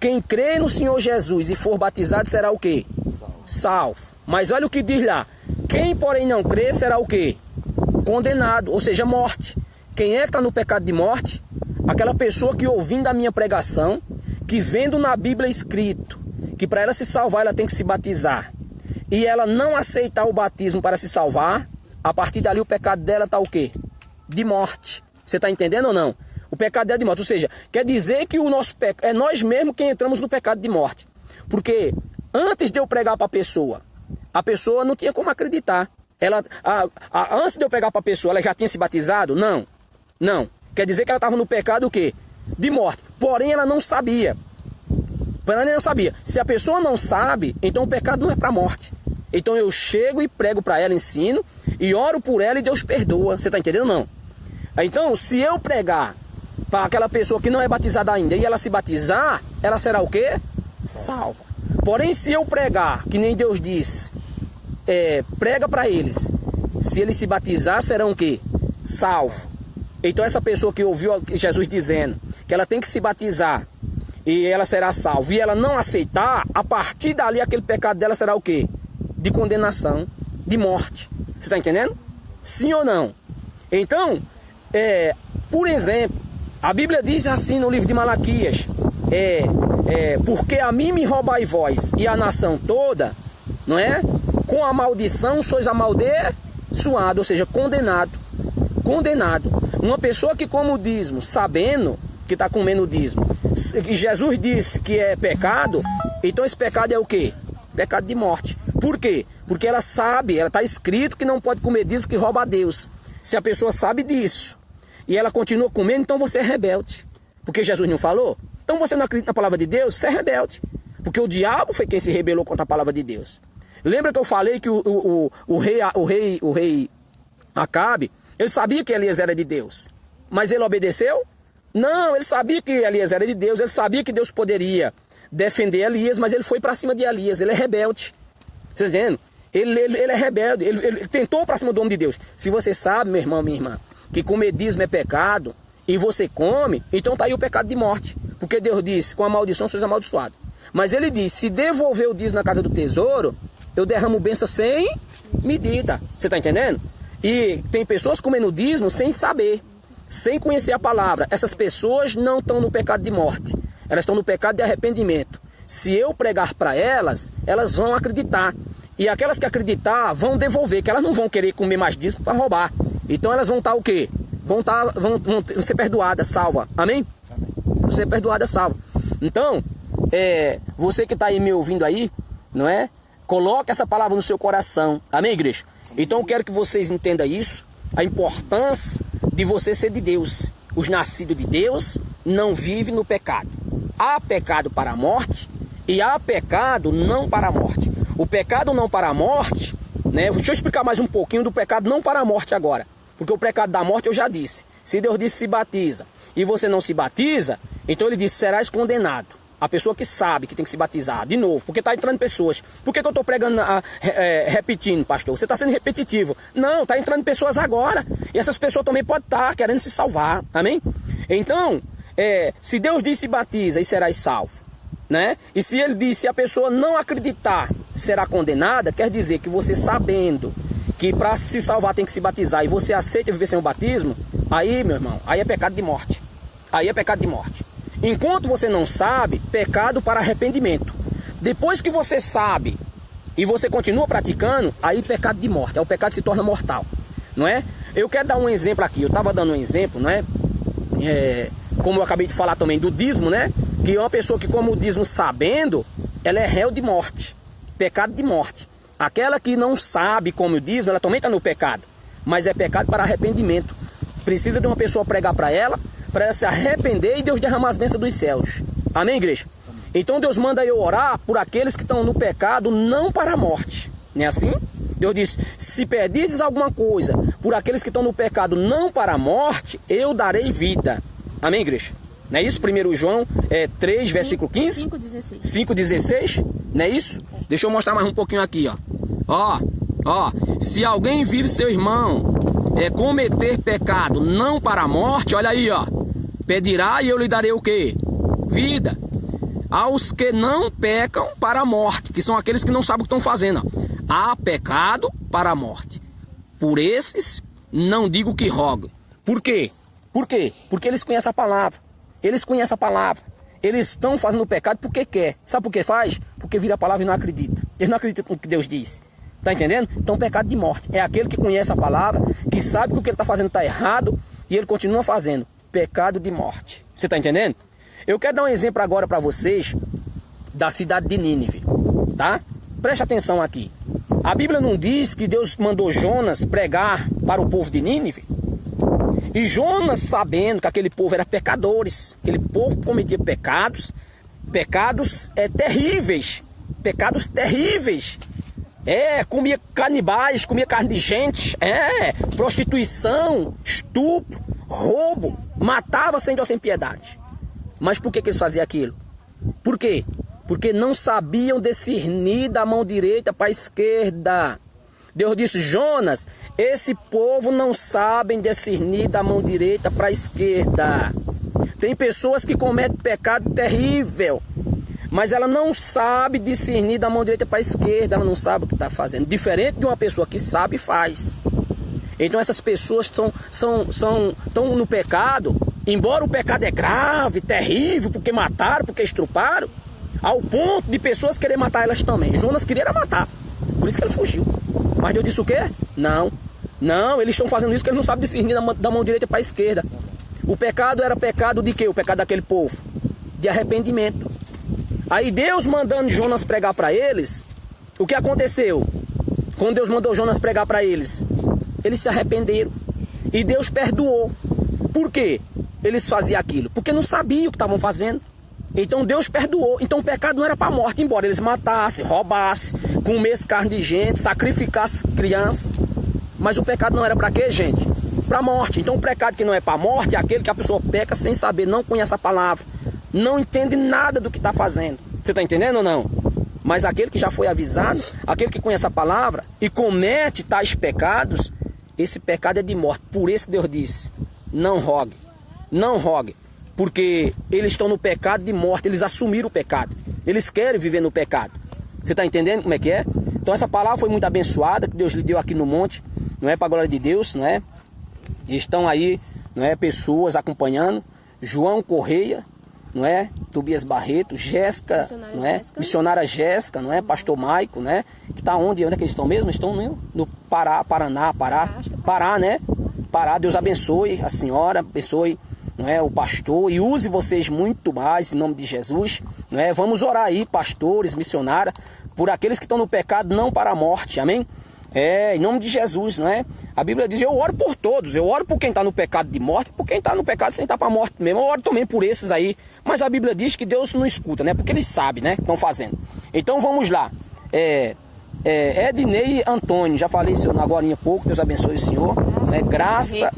quem crê no Senhor Jesus e for batizado será o quê? Salvo. Mas olha o que diz lá, quem porém não crê será o quê? Condenado, ou seja, morte. Quem é que está no pecado de morte? Aquela pessoa que ouvindo a minha pregação, que vendo na Bíblia escrito, que para ela se salvar ela tem que se batizar, e ela não aceitar o batismo para se salvar, a partir dali o pecado dela está o quê? De morte. Você está entendendo ou não? O pecado dela é de morte, ou seja, quer dizer que o nosso é nós mesmos quem entramos no pecado de morte. Porque antes de eu pregar para a pessoa não tinha como acreditar. Antes de eu pregar para a pessoa, ela já tinha se batizado? Não. Não. Quer dizer que ela estava no pecado o quê? De morte. Porém, ela não sabia. Se a pessoa não sabe, então o pecado não é para a morte. Então eu chego e prego para ela, ensino, e oro por ela e Deus perdoa. Você está entendendo ou não? Então, se eu pregar para aquela pessoa que não é batizada ainda e ela se batizar, ela será o quê? Salva. Porém, se eu pregar, que nem Deus diz, prega para eles, se eles se batizar, serão o quê? Salvo. Então essa pessoa que ouviu Jesus dizendo que ela tem que se batizar e ela será salva, e ela não aceitar, a partir dali aquele pecado dela será o quê? De condenação, de morte. Você está entendendo? Sim ou não? Então, por exemplo, a Bíblia diz assim no livro de Malaquias, porque a mim me roubai vós e a nação toda, não é? Com a maldição sois amaldiçoado, ou seja, condenado. Uma pessoa que come o dízimo, sabendo que está comendo o dízimo, e Jesus disse que é pecado, então esse pecado é o quê? Pecado de morte. Por quê? Porque ela sabe, ela está escrito que não pode comer dízimo que rouba a Deus. Se a pessoa sabe disso e ela continua comendo, então você é rebelde. Porque Jesus não falou? Então você não acredita na palavra de Deus, você é rebelde. Porque o diabo foi quem se rebelou contra a palavra de Deus. Lembra que eu falei que o rei Acabe, ele sabia que Elias era de Deus, mas ele obedeceu? Não, ele sabia que Elias era de Deus, ele sabia que Deus poderia defender Elias, mas ele foi para cima de Elias, ele é rebelde. Você está entendendo? Ele é rebelde, ele tentou para cima do homem de Deus. Se você sabe, meu irmão, minha irmã, que comer dízimo é pecado, e você come, então está aí o pecado de morte. Porque Deus disse, com a maldição sois amaldiçoado. Mas ele disse, se devolver o dízimo na casa do tesouro, eu derramo bênção sem medida. Você está entendendo? E tem pessoas comendo dízimo sem saber, sem conhecer a palavra. Essas pessoas não estão no pecado de morte, elas estão no pecado de arrependimento. Se eu pregar para elas, elas vão acreditar. E aquelas que acreditar vão devolver, que elas não vão querer comer mais dízimo para roubar. Então elas vão estar o quê? Vão ser perdoadas, salva. Amém? Vão ser perdoadas, salva. Então, você que está aí me ouvindo aí, não é? Coloque essa palavra no seu coração. Amém, igreja? Então eu quero que vocês entendam isso, a importância de você ser de Deus. Os nascidos de Deus não vivem no pecado. Há pecado para a morte e há pecado não para a morte. O pecado não para a morte, né? Deixa eu explicar mais um pouquinho do pecado não para a morte agora. Porque o pecado da morte eu já disse. Se Deus disse se batiza e você não se batiza, então ele disse serás condenado. A pessoa que sabe que tem que se batizar, de novo, porque está entrando pessoas. Por que eu estou pregando, repetindo, pastor? Você está sendo repetitivo. Não, está entrando pessoas agora. E essas pessoas também podem estar querendo se salvar. Amém? Então, se Deus disse se batiza e serás salvo, né? E se ele disse se a pessoa não acreditar será condenada, quer dizer que você sabendo que para se salvar tem que se batizar e você aceita viver sem o batismo, aí, meu irmão, aí é pecado de morte. aí é pecado de morte. Enquanto você não sabe, pecado para arrependimento. Depois que você sabe e você continua praticando, aí pecado de morte, aí o pecado se torna mortal, não é? Eu quero dar um exemplo aqui, eu estava dando um exemplo, não é? Como eu acabei de falar também do dízimo, né? Que é uma pessoa que come o dízimo sabendo, ela é réu de morte, pecado de morte. Aquela que não sabe come o dízimo, ela também está no pecado, mas é pecado para arrependimento. Precisa de uma pessoa pregar para ela se arrepender e Deus derramar as bênçãos dos céus. Amém, igreja? Então Deus manda eu orar por aqueles que estão no pecado, não para a morte. Não é assim? Deus diz, se pedires alguma coisa por aqueles que estão no pecado, não para a morte, eu darei vida. Amém, igreja? Não é isso? 1 João 3, versículo 15? 5,16. 5,16? Não é isso? Deixa eu mostrar mais um pouquinho aqui, ó. Ó, se alguém vir seu irmão cometer pecado não para a morte, olha aí, ó. Pedirá e eu lhe darei o quê? Vida. Aos que não pecam para a morte, que são aqueles que não sabem o que estão fazendo, ó. Há pecado para a morte. Por esses, não digo que rogo. Por quê? Por quê? Porque eles conhecem a palavra. Eles conhecem a palavra. Eles estão fazendo o pecado porque quer. Sabe por que faz? Porque vira a palavra e não acredita. Eles não acreditam no que Deus diz. Tá entendendo? Então, pecado de morte. É aquele que conhece a palavra, que sabe que o que ele está fazendo está errado e ele continua fazendo. Pecado de morte. Você está entendendo? Eu quero dar um exemplo agora para vocês da cidade de Nínive. Tá? Preste atenção aqui. A Bíblia não diz que Deus mandou Jonas pregar para o povo de Nínive? E Jonas, sabendo que aquele povo era pecadores, aquele povo cometia pecados terríveis, comia canibais, comia carne de gente, prostituição, estupro, roubo, matava sem dó, sem piedade. Mas por que eles faziam aquilo? Por quê? Porque não sabiam discernir da mão direita para a esquerda. Deus disse, Jonas, esse povo não sabem discernir da mão direita para a esquerda. Tem pessoas que cometem pecado terrível, mas ela não sabe discernir da mão direita para a esquerda, ela não sabe o que está fazendo. Diferente de uma pessoa que sabe e faz. Então essas pessoas estão no pecado, embora o pecado é grave, terrível, porque mataram, porque estruparam, ao ponto de pessoas quererem matar elas também. Jonas queria matar, por isso que ele fugiu. Mas Deus disse o quê? Não, eles estão fazendo isso porque eles não sabem discernir da mão direita para a esquerda. O pecado era pecado de quê? O pecado daquele povo? De arrependimento. Aí Deus mandando Jonas pregar para eles, o que aconteceu? Quando Deus mandou Jonas pregar para eles, eles se arrependeram. E Deus perdoou. Por quê? Eles faziam aquilo? Porque não sabiam o que estavam fazendo. Então Deus perdoou. Então o pecado não era para a morte, embora eles matassem, roubassem, comessem carne de gente, sacrificassem crianças. Mas o pecado não era para quê, gente? Para a morte. Então o pecado que não é para a morte é aquele que a pessoa peca sem saber, não conhece a palavra, não entende nada do que está fazendo. Você está entendendo ou não? Mas aquele que já foi avisado, aquele que conhece a palavra e comete tais pecados, esse pecado é de morte. Por isso que Deus disse, não rogue, não rogue. Porque eles estão no pecado de morte, eles assumiram o pecado. Eles querem viver no pecado. Você está entendendo como é que é? Então essa palavra foi muito abençoada, que Deus lhe deu aqui no monte, não é, para a glória de Deus, não é? Estão aí, não é, pessoas acompanhando, João Correia, não é? Tobias Barreto, Jéssica, não é? Missionária Jéssica, não é? Pastor Maico, né? Que está onde é que eles estão mesmo? Estão no Pará, né? Pará, Deus abençoe a senhora, abençoe, não é, o pastor, e use vocês muito mais em nome de Jesus, não é? Vamos orar aí, pastores, missionárias, por aqueles que estão no pecado, não para a morte, amém? Em nome de Jesus, não é? A Bíblia diz, eu oro por todos, eu oro por quem está no pecado de morte, por quem está no pecado sem estar para a morte mesmo, eu oro também por esses aí, mas a Bíblia diz que Deus não escuta, né? Porque eles sabem, né, que estão fazendo. Então vamos lá, Ednei Antônio, já falei isso agora há pouco, Deus abençoe o senhor, né? Graça,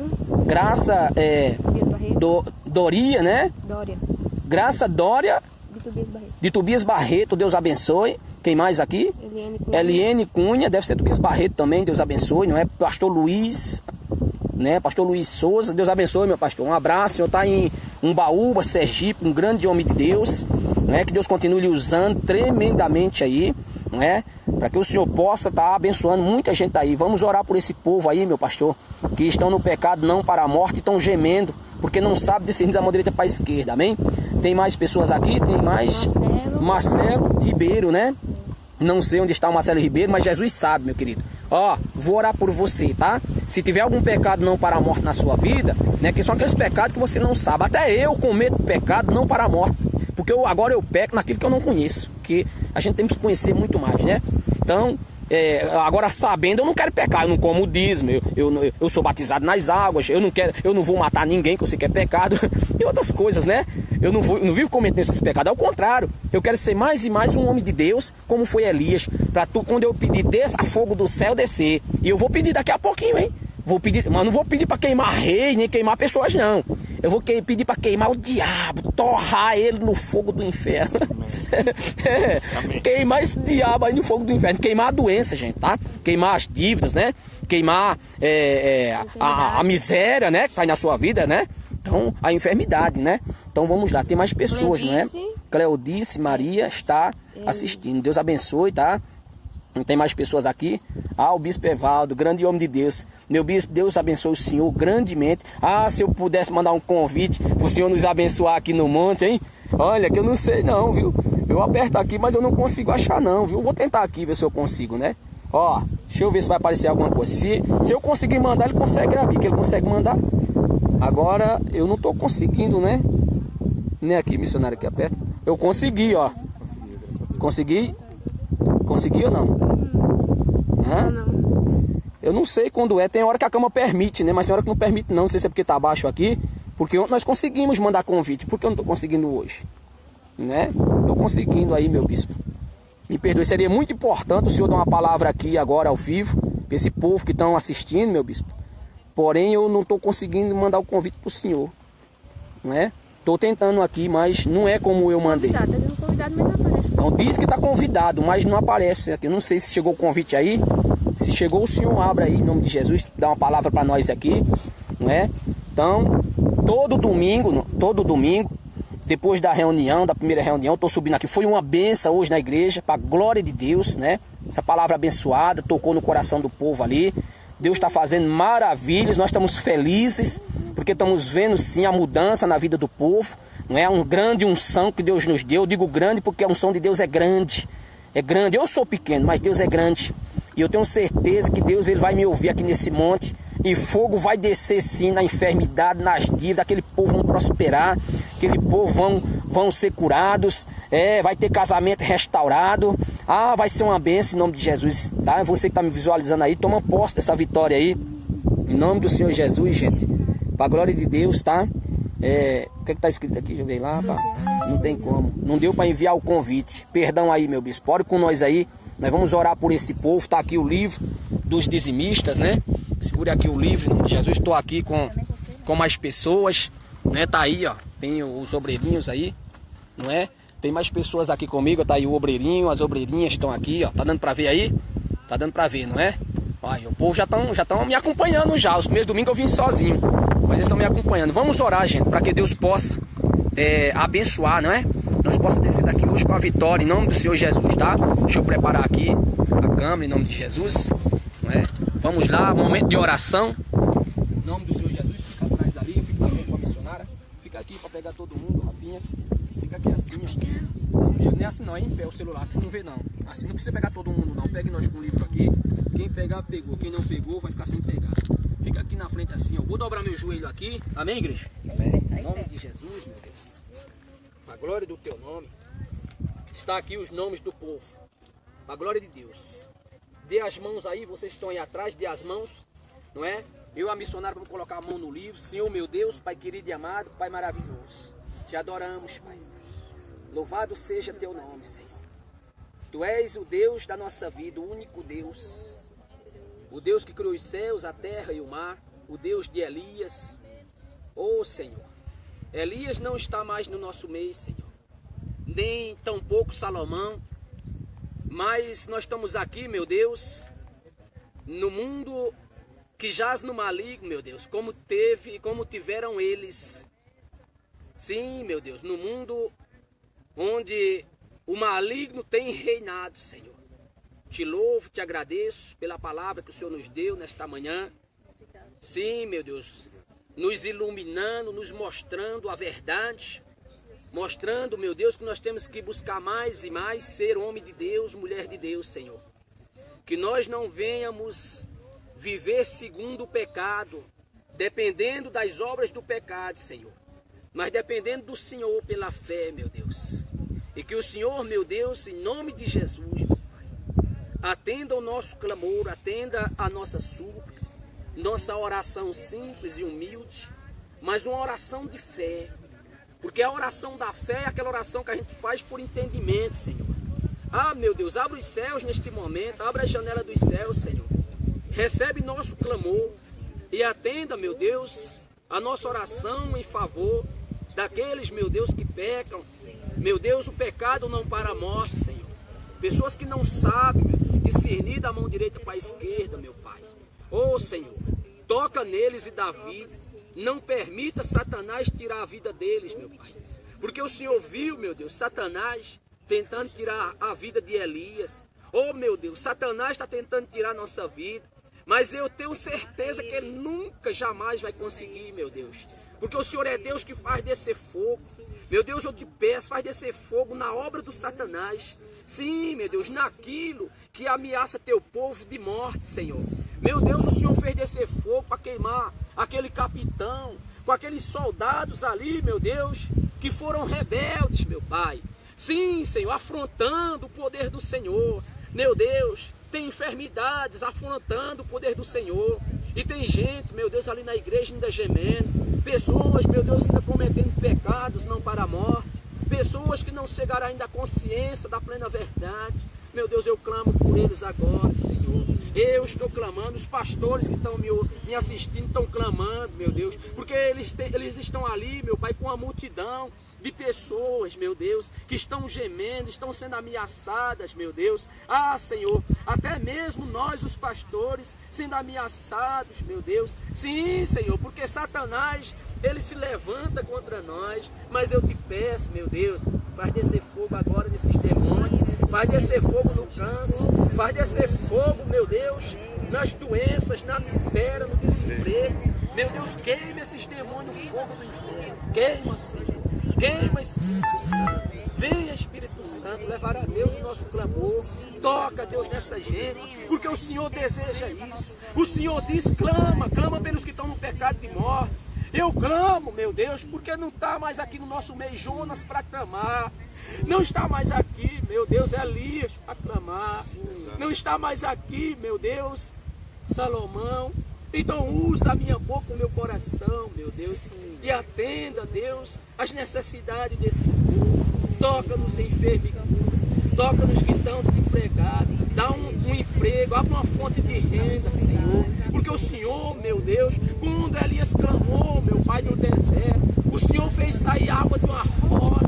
Doria, né? Graça Dória de Tobias Barreto, Deus abençoe. Quem mais aqui? Eliene Cunha, deve ser Tobias Barreto também, Deus abençoe, não é? Pastor Luiz, né? Pastor Luiz Souza, Deus abençoe, meu pastor. Um abraço, o senhor está em Umbaúba, Sergipe, um grande homem de Deus, né? Que Deus continue lhe usando tremendamente aí, né? Para que o senhor possa estar abençoando muita gente aí. Vamos orar por esse povo aí, meu pastor, que estão no pecado não para a morte, estão gemendo porque não sabe discernir da mão direita para a esquerda, amém? Tem mais pessoas aqui, tem mais Marcelo Ribeiro, né? Não sei onde está o Marcelo Ribeiro, mas Jesus sabe, meu querido. Ó, vou orar por você, tá? Se tiver algum pecado não para a morte na sua vida, né? Que são aqueles pecados que você não sabe. Até eu cometo pecado não para a morte, porque agora eu peco naquilo que eu não conheço, porque a gente tem que conhecer muito mais, né? Então, agora sabendo, eu não quero pecar, eu não como o dízimo, eu sou batizado nas águas, eu não vou matar ninguém, que eu sei que é pecado, e outras coisas, né? Eu não vivo cometendo esses pecados, ao contrário, eu quero ser mais e mais um homem de Deus, como foi Elias, para tu, quando eu pedir, desça a fogo do céu, descer, e eu vou pedir daqui a pouquinho, hein? Vou pedir, mas não vou pedir para queimar rei, nem queimar pessoas, não. Eu vou pedir para queimar o diabo, torrar ele no fogo do inferno. Amém. Queimar esse diabo aí no fogo do inferno. Queimar a doença, gente, tá? Queimar as dívidas, né? Queimar a miséria, né? Que tá aí na sua vida, né? Então, a enfermidade, né? Então, vamos lá. Tem mais pessoas, né? Cleodice Maria está assistindo. Deus abençoe, tá? Não tem mais pessoas aqui. O Bispo Evaldo, grande homem de Deus. Meu bispo, Deus abençoe o senhor grandemente. Se eu pudesse mandar um convite para o senhor nos abençoar aqui no monte, hein? Olha, que eu não sei não, viu? Eu aperto aqui, mas eu não consigo achar não, viu? Vou tentar aqui ver se eu consigo, né? Ó, deixa eu ver se vai aparecer alguma coisa. Se eu conseguir mandar, ele consegue gravar, que ele consegue mandar. Agora, eu não tô conseguindo, né? Nem aqui, missionário aqui aperta. Eu consegui, ó. Consegui? Consegui ou não? Não. Eu não sei quando tem hora que a cama permite, né? Mas tem hora que não permite não sei se é porque tá abaixo aqui. Porque nós conseguimos mandar convite. Por que eu não tô conseguindo hoje? Né? Tô conseguindo aí, meu bispo. Me perdoe, seria muito importante o senhor dar uma palavra aqui agora ao vivo, para esse povo que estão assistindo, meu bispo. Porém, eu não tô conseguindo mandar o convite pro senhor. Né? Tô tentando aqui, mas não é como eu mandei. Tá sendo convidado, mas não aparece. Então diz que tá convidado, mas não aparece aqui. Eu não sei se chegou o convite aí. Se chegou, o senhor abra aí em nome de Jesus, dá uma palavra para nós aqui, não é? Então, todo domingo, depois da reunião, da primeira reunião, estou subindo aqui. Foi uma benção hoje na igreja, para a glória de Deus, né? Essa palavra abençoada tocou no coração do povo ali. Deus está fazendo maravilhas, nós estamos felizes, porque estamos vendo sim a mudança na vida do povo. Não é um grande unção que Deus nos deu. Eu digo grande porque a unção de Deus é grande. É grande. Eu sou pequeno, mas Deus é grande. E eu tenho certeza que Deus ele vai me ouvir aqui nesse monte. E fogo vai descer sim na enfermidade, nas dívidas. Aquele povo vão prosperar. Aquele povo vão ser curados. Vai ter casamento restaurado. Vai ser uma bênção em nome de Jesus. Tá? Você que está me visualizando aí, toma posse dessa vitória aí. Em nome do Senhor Jesus, gente. Para a glória de Deus, tá? O que está escrito aqui? Deixa eu ver lá. Pá. Não tem como. Não deu para enviar o convite. Perdão aí, meu bispo. Ore com nós aí. Nós vamos orar por esse povo. Está aqui o livro dos dizimistas, né? Segure aqui o livro, em nome de Jesus. Estou aqui com mais pessoas, né? Tá aí, ó. Tem os obreirinhos aí, não é? Tem mais pessoas aqui comigo. Tá aí o obreirinho, as obreirinhas estão aqui, ó. Tá dando para ver aí? Tá dando para ver, não é? Olha, o povo já estão me acompanhando já. Os primeiros domingos eu vim sozinho, mas eles estão me acompanhando. Vamos orar, gente, para que Deus possa abençoar, não é? Nós possamos descer daqui hoje com a vitória em nome do Senhor Jesus, tá? Deixa eu preparar aqui a câmera em nome de Jesus, não é? Vamos lá, momento de oração. Em nome do Senhor Jesus, fica atrás ali, fica também com a missionária. Fica aqui para pegar todo mundo, Rafinha. Fica aqui assim, ó. Não é assim não, é em pé o celular, assim não vê não. Assim não precisa pegar todo mundo não. Pegue nós com o livro aqui. Quem pegar, pegou. Quem não pegou, vai ficar sem pegar. Fica aqui na frente assim, ó. Vou dobrar meu joelho aqui. Amém, igreja? Amém. Em nome de Jesus, meu Deus. A glória do teu nome. Está aqui os nomes do povo. A glória de Deus. Dê as mãos aí, vocês estão aí atrás, dê as mãos, não é? Eu, a missionária, vamos colocar a mão no livro. Senhor, meu Deus, Pai querido e amado, Pai maravilhoso. Te adoramos, Pai. Louvado seja teu nome, Senhor. Tu és o Deus da nossa vida, o único Deus. O Deus que criou os céus, a terra e o mar. O Deus de Elias. Oh, Senhor. Elias não está mais no nosso meio, Senhor. Nem tampouco Salomão. Mas nós estamos aqui, meu Deus, no mundo que jaz no maligno, meu Deus, como tiveram eles. Sim, meu Deus, no mundo onde o maligno tem reinado, Senhor. Te louvo, te agradeço pela palavra que o Senhor nos deu nesta manhã. Sim, meu Deus, nos iluminando, nos mostrando a verdade, mostrando, meu Deus, que nós temos que buscar mais e mais ser homem de Deus, mulher de Deus, Senhor. Que nós não venhamos viver segundo o pecado, dependendo das obras do pecado, Senhor, mas dependendo do Senhor pela fé, meu Deus. E que o Senhor, meu Deus, em nome de Jesus, meu Pai, atenda o nosso clamor, atenda a nossa súplica, nossa oração simples e humilde, mas uma oração de fé. Porque a oração da fé é aquela oração que a gente faz por entendimento, Senhor. Ah, meu Deus, abre os céus neste momento, abre a janela dos céus, Senhor. Recebe nosso clamor e atenda, meu Deus, a nossa oração em favor daqueles, meu Deus, que pecam. Meu Deus, o pecado não para a morte, Senhor. Pessoas que não sabem, meu Deus, discernir da mão direita para a esquerda, meu Pai. Oh, Senhor, toca neles e dá vida. Não permita Satanás tirar a vida deles, meu Pai. Porque o Senhor viu, meu Deus, Satanás tentando tirar a vida de Elias. Oh, meu Deus, Satanás está tentando tirar a nossa vida. Mas eu tenho certeza que ele nunca, jamais vai conseguir, meu Deus. Porque o Senhor é Deus que faz descer fogo. Meu Deus, eu te peço, faz descer fogo na obra do Satanás. Sim, meu Deus, naquilo que ameaça teu povo de morte, Senhor. Meu Deus, o Senhor fez descer fogo para queimar aquele capitão, com aqueles soldados ali, meu Deus, que foram rebeldes, meu Pai. Sim, Senhor, afrontando o poder do Senhor. Meu Deus, tem enfermidades afrontando o poder do Senhor. E tem gente, meu Deus, ali na igreja ainda gemendo. Pessoas, meu Deus, ainda cometendo pecados, não para a morte. Pessoas que não chegaram ainda à consciência da plena verdade. Meu Deus, eu clamo por eles agora, Senhor. Eu estou clamando, os pastores que estão me assistindo estão clamando, meu Deus. Porque eles estão ali, meu Pai, com uma multidão de pessoas, meu Deus, que estão gemendo, estão sendo ameaçadas, meu Deus. Ah, Senhor, até mesmo nós, os pastores, sendo ameaçados, meu Deus. Sim, Senhor, porque Satanás, ele se levanta contra nós. Mas eu te peço, meu Deus, faz descer fogo agora nesses demônios, faz descer fogo no câncer, faz descer fogo, meu Deus, nas doenças, na miséria, no desemprego. Meu Deus, queima esses demônios no fogo do inferno. Queima, Senhor. Queima, Espírito Santo. Venha, Espírito Santo, levar a Deus o nosso clamor. Toca, Deus, nessa gente, porque o Senhor deseja isso. O Senhor diz, clama, clama pelos que estão no pecado de morte. Eu clamo, meu Deus, porque não está mais aqui no nosso meio Jonas para clamar. Não está mais aqui, meu Deus, Elias para clamar. Não está mais aqui, meu Deus, Salomão. Então usa a minha boca, o meu coração, meu Deus, e atenda, Deus, as necessidades desse povo. Toca nos enfermos, toca nos que estão desempregados, dá um emprego, abre uma fonte de renda, Senhor. Porque o Senhor, meu Deus, quando Elias clamou, meu Pai, no deserto, o Senhor fez sair água de uma rocha.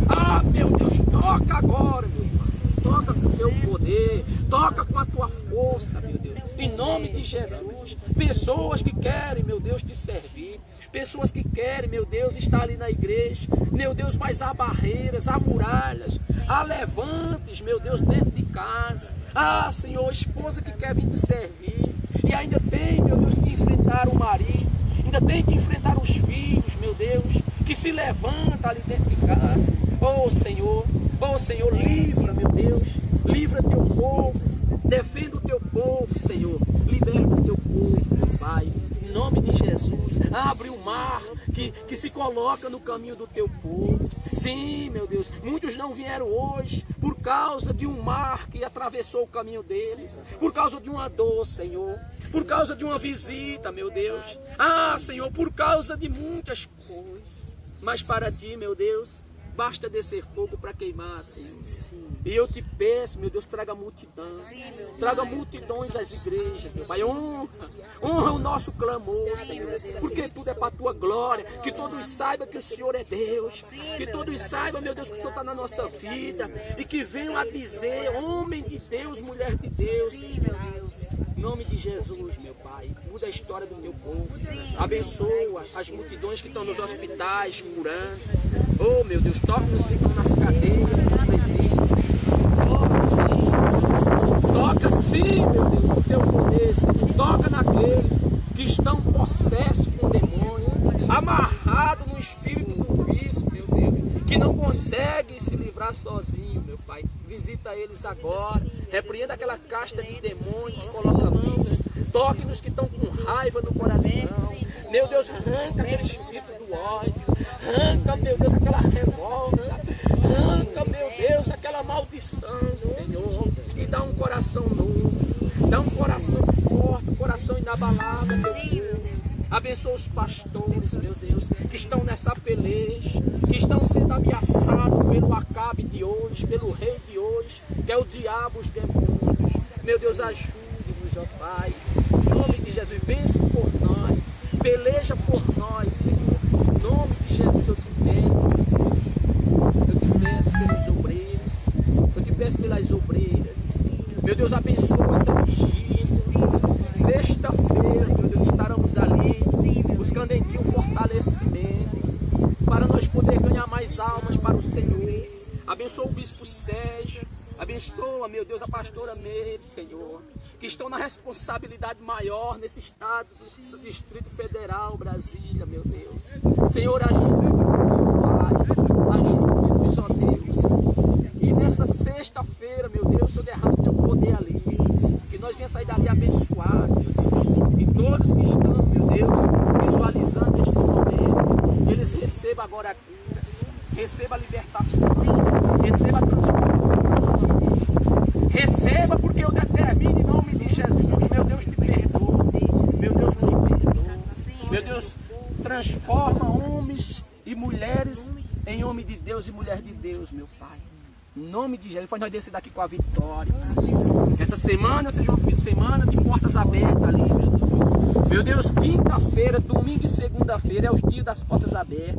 Ah, meu Deus, toca agora, meu Pai. Toca com o teu poder, toca com a tua força, meu Deus. Em nome de Jesus, pessoas que querem, meu Deus, te servir, pessoas que querem, meu Deus, estar ali na igreja, meu Deus, mas há barreiras, há muralhas, há levantes, meu Deus, dentro de casa. Ah, Senhor, esposa que quer vir te servir, e ainda tem, meu Deus, que enfrentar o marido, ainda tem que enfrentar os filhos, meu Deus, que se levanta ali dentro de casa. Oh, Senhor, livra, meu Deus, livra teu povo, defenda o teu povo, Senhor, liberta teu povo, meu Pai, em nome de Jesus. Abre o mar que se coloca no caminho do teu povo. Sim, meu Deus, muitos não vieram hoje por causa de um mar que atravessou o caminho deles, por causa de uma dor, Senhor, por causa de uma visita, meu Deus. Ah, Senhor, por causa de muitas coisas. Mas para ti, meu Deus, basta descer fogo para queimar, Senhor. E eu te peço, meu Deus, traga multidão. Traga multidões às igrejas, meu Pai. Honra o nosso clamor, Senhor. Porque tudo é para a tua glória. Que todos saibam que o Senhor é Deus. Que todos saibam, meu Deus, que o Senhor está na nossa vida. E que venham a dizer, homem de Deus, mulher de Deus. Em nome de Jesus, meu Pai, muda a história do meu povo. Abençoa as multidões que estão nos hospitais, curando. Oh, meu Deus, toca os que estão nas cadeias, nos presídios. Toca sim, meu Deus, o teu poder, Senhor. Toca naqueles que estão possessos com demônio. está sozinho, meu Pai. Visita eles agora. Repreenda aquela casta de demônio que coloca vício. Toque nos que estão com raiva no coração. Meu Deus, arranca aquele espírito do ódio. Arranca, meu Deus, aquela revolta. Arranca, meu Deus, aquela maldição, Senhor. E dá um coração novo. Dá um coração forte, um coração inabalável, meu Deus. Abençoa os pastores, meu Deus, que estão nessa peleja, que estão sendo ameaçados pelo Acabe de hoje, pelo rei de hoje, que é o diabo, os demônios. Meu Deus, ajude-nos, ó Pai. Em nome de Jesus, vence por nós, peleja por nós, Senhor. Em nome de Jesus, eu te peço pelos obreiros, eu te peço pelas obreiras. Meu Deus, abençoa essa vigília. Sexta-feira, meu Deus, estaremos ali, buscando em Ti um fortalecimento, para nós poder ganhar mais almas para o Senhor. Abençoa o Bispo Sérgio, abençoa, meu Deus, a pastora Meire, Senhor, que estão na responsabilidade maior nesse estado do Distrito Federal, Brasília, meu Deus. Senhor, ajuda-nos, Pai, ajuda-nos, ó Deus. E nessa sexta-feira, meu Deus, o Senhor derrama o Teu poder ali, que nós venhamos sair dali abençoados, e todos que estão, meu Deus, visualizando este momento, eles recebam agora a cura, receba a libertação, receba a transformação, receba, porque eu determino em nome de Jesus. Meu Deus, te perdoa, meu Deus, nos perdoa, meu Deus, transforma homens e mulheres em homem de Deus e mulher de Deus, meu Pai. Em nome de Jesus, faz nós descer daqui com a vitória. Essa semana seja uma semana de portas abertas ali. Meu Deus, quinta-feira, domingo e segunda-feira é os dias das portas abertas.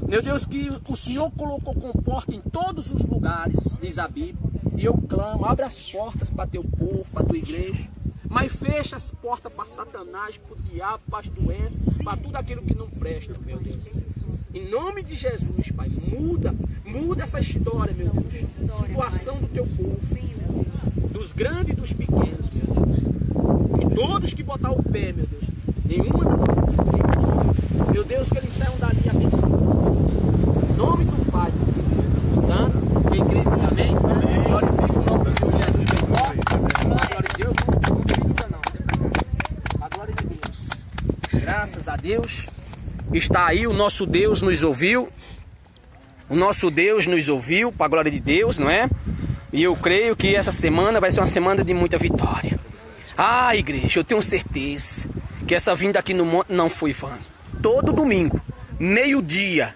Meu Deus, que o Senhor colocou com porta em todos os lugares, diz a Bíblia. E eu clamo, abre as portas para teu povo, para tua igreja. Mas fecha as portas para Satanás, para o diabo, para as doenças, para tudo aquilo que não presta, meu Deus. Em nome de Jesus, Pai, muda essa história, meu Deus. Situação do teu povo, dos grandes e dos pequenos, meu Deus. E todos que botar o pé, meu Deus, nenhuma das nossas igrejas, meu Deus, que eles saiam dali abençoados. Em nome do Pai, do Filho e do Espírito Santo, quem crê, amém? Glorifica o nome do Senhor Jesus, bem forte. A glória de Deus, não duvida não. A glória de Deus. Graças a Deus. Está aí, o nosso Deus nos ouviu. O nosso Deus nos ouviu, para a glória de Deus, não é? E eu creio que essa semana vai ser uma semana de muita vitória. Ah, igreja, eu tenho certeza que essa vinda aqui no monte não foi vã. Todo domingo, meio-dia,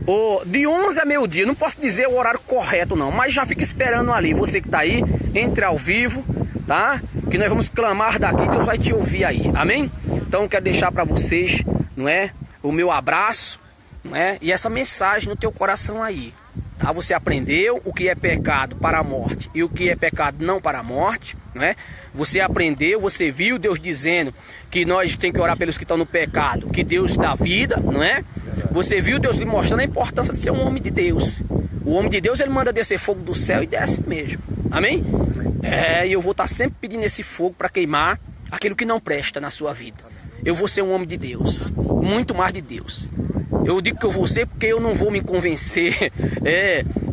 ou de 11 a meio-dia, não posso dizer o horário correto não, mas já fica esperando ali. Você que está aí, entre ao vivo, tá? Que nós vamos clamar daqui, Deus vai te ouvir aí, amém? Então eu quero deixar para vocês, não é? O meu abraço, não é? E essa mensagem no teu coração aí, tá? Você aprendeu o que é pecado para a morte e o que é pecado não para a morte, não é? Você aprendeu, você viu Deus dizendo que nós tem que orar pelos que estão no pecado, que Deus dá vida, não é? Você viu Deus lhe mostrando a importância de ser um homem de Deus. O homem de Deus, ele manda descer fogo do céu e desce mesmo, amém? E eu vou estar sempre pedindo esse fogo para queimar aquilo que não presta na sua vida. Eu vou ser um homem de Deus, muito mais de Deus. Eu digo que eu vou ser porque eu não vou me convencer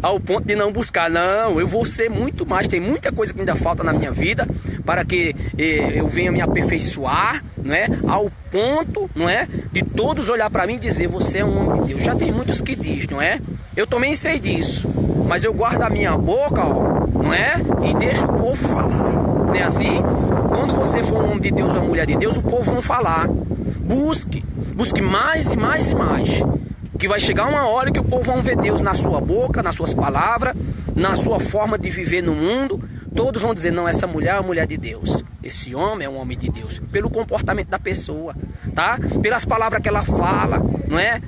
ao ponto de não buscar. Não, eu vou ser muito mais. Tem muita coisa que ainda falta na minha vida para que eu venha me aperfeiçoar, não é? Ao ponto, não é? De todos olhar para mim e dizer, você é um homem de Deus. Já tem muitos que dizem, não é? Eu também sei disso, mas eu guardo a minha boca, ó, não é? E deixo o povo falar. Não é assim? Quando você for um homem de Deus, uma mulher de Deus, o povo vai falar. Busque mais e mais e mais. Que vai chegar uma hora que o povo vai ver Deus na sua boca, nas suas palavras, na sua forma de viver no mundo. Todos vão dizer, não, essa mulher é uma mulher de Deus. Esse homem é um homem de Deus. Pelo comportamento da pessoa, tá? Pelas palavras que ela fala, não é?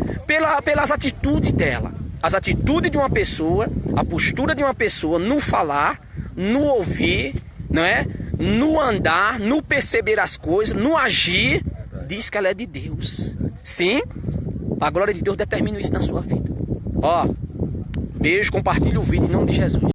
Pelas atitudes dela. As atitudes de uma pessoa, a postura de uma pessoa no falar, no ouvir, não é? No andar, no perceber as coisas, no agir, diz que ela é de Deus. Sim, a glória de Deus determina isso na sua vida. Ó, beijo, compartilhe o vídeo em nome de Jesus.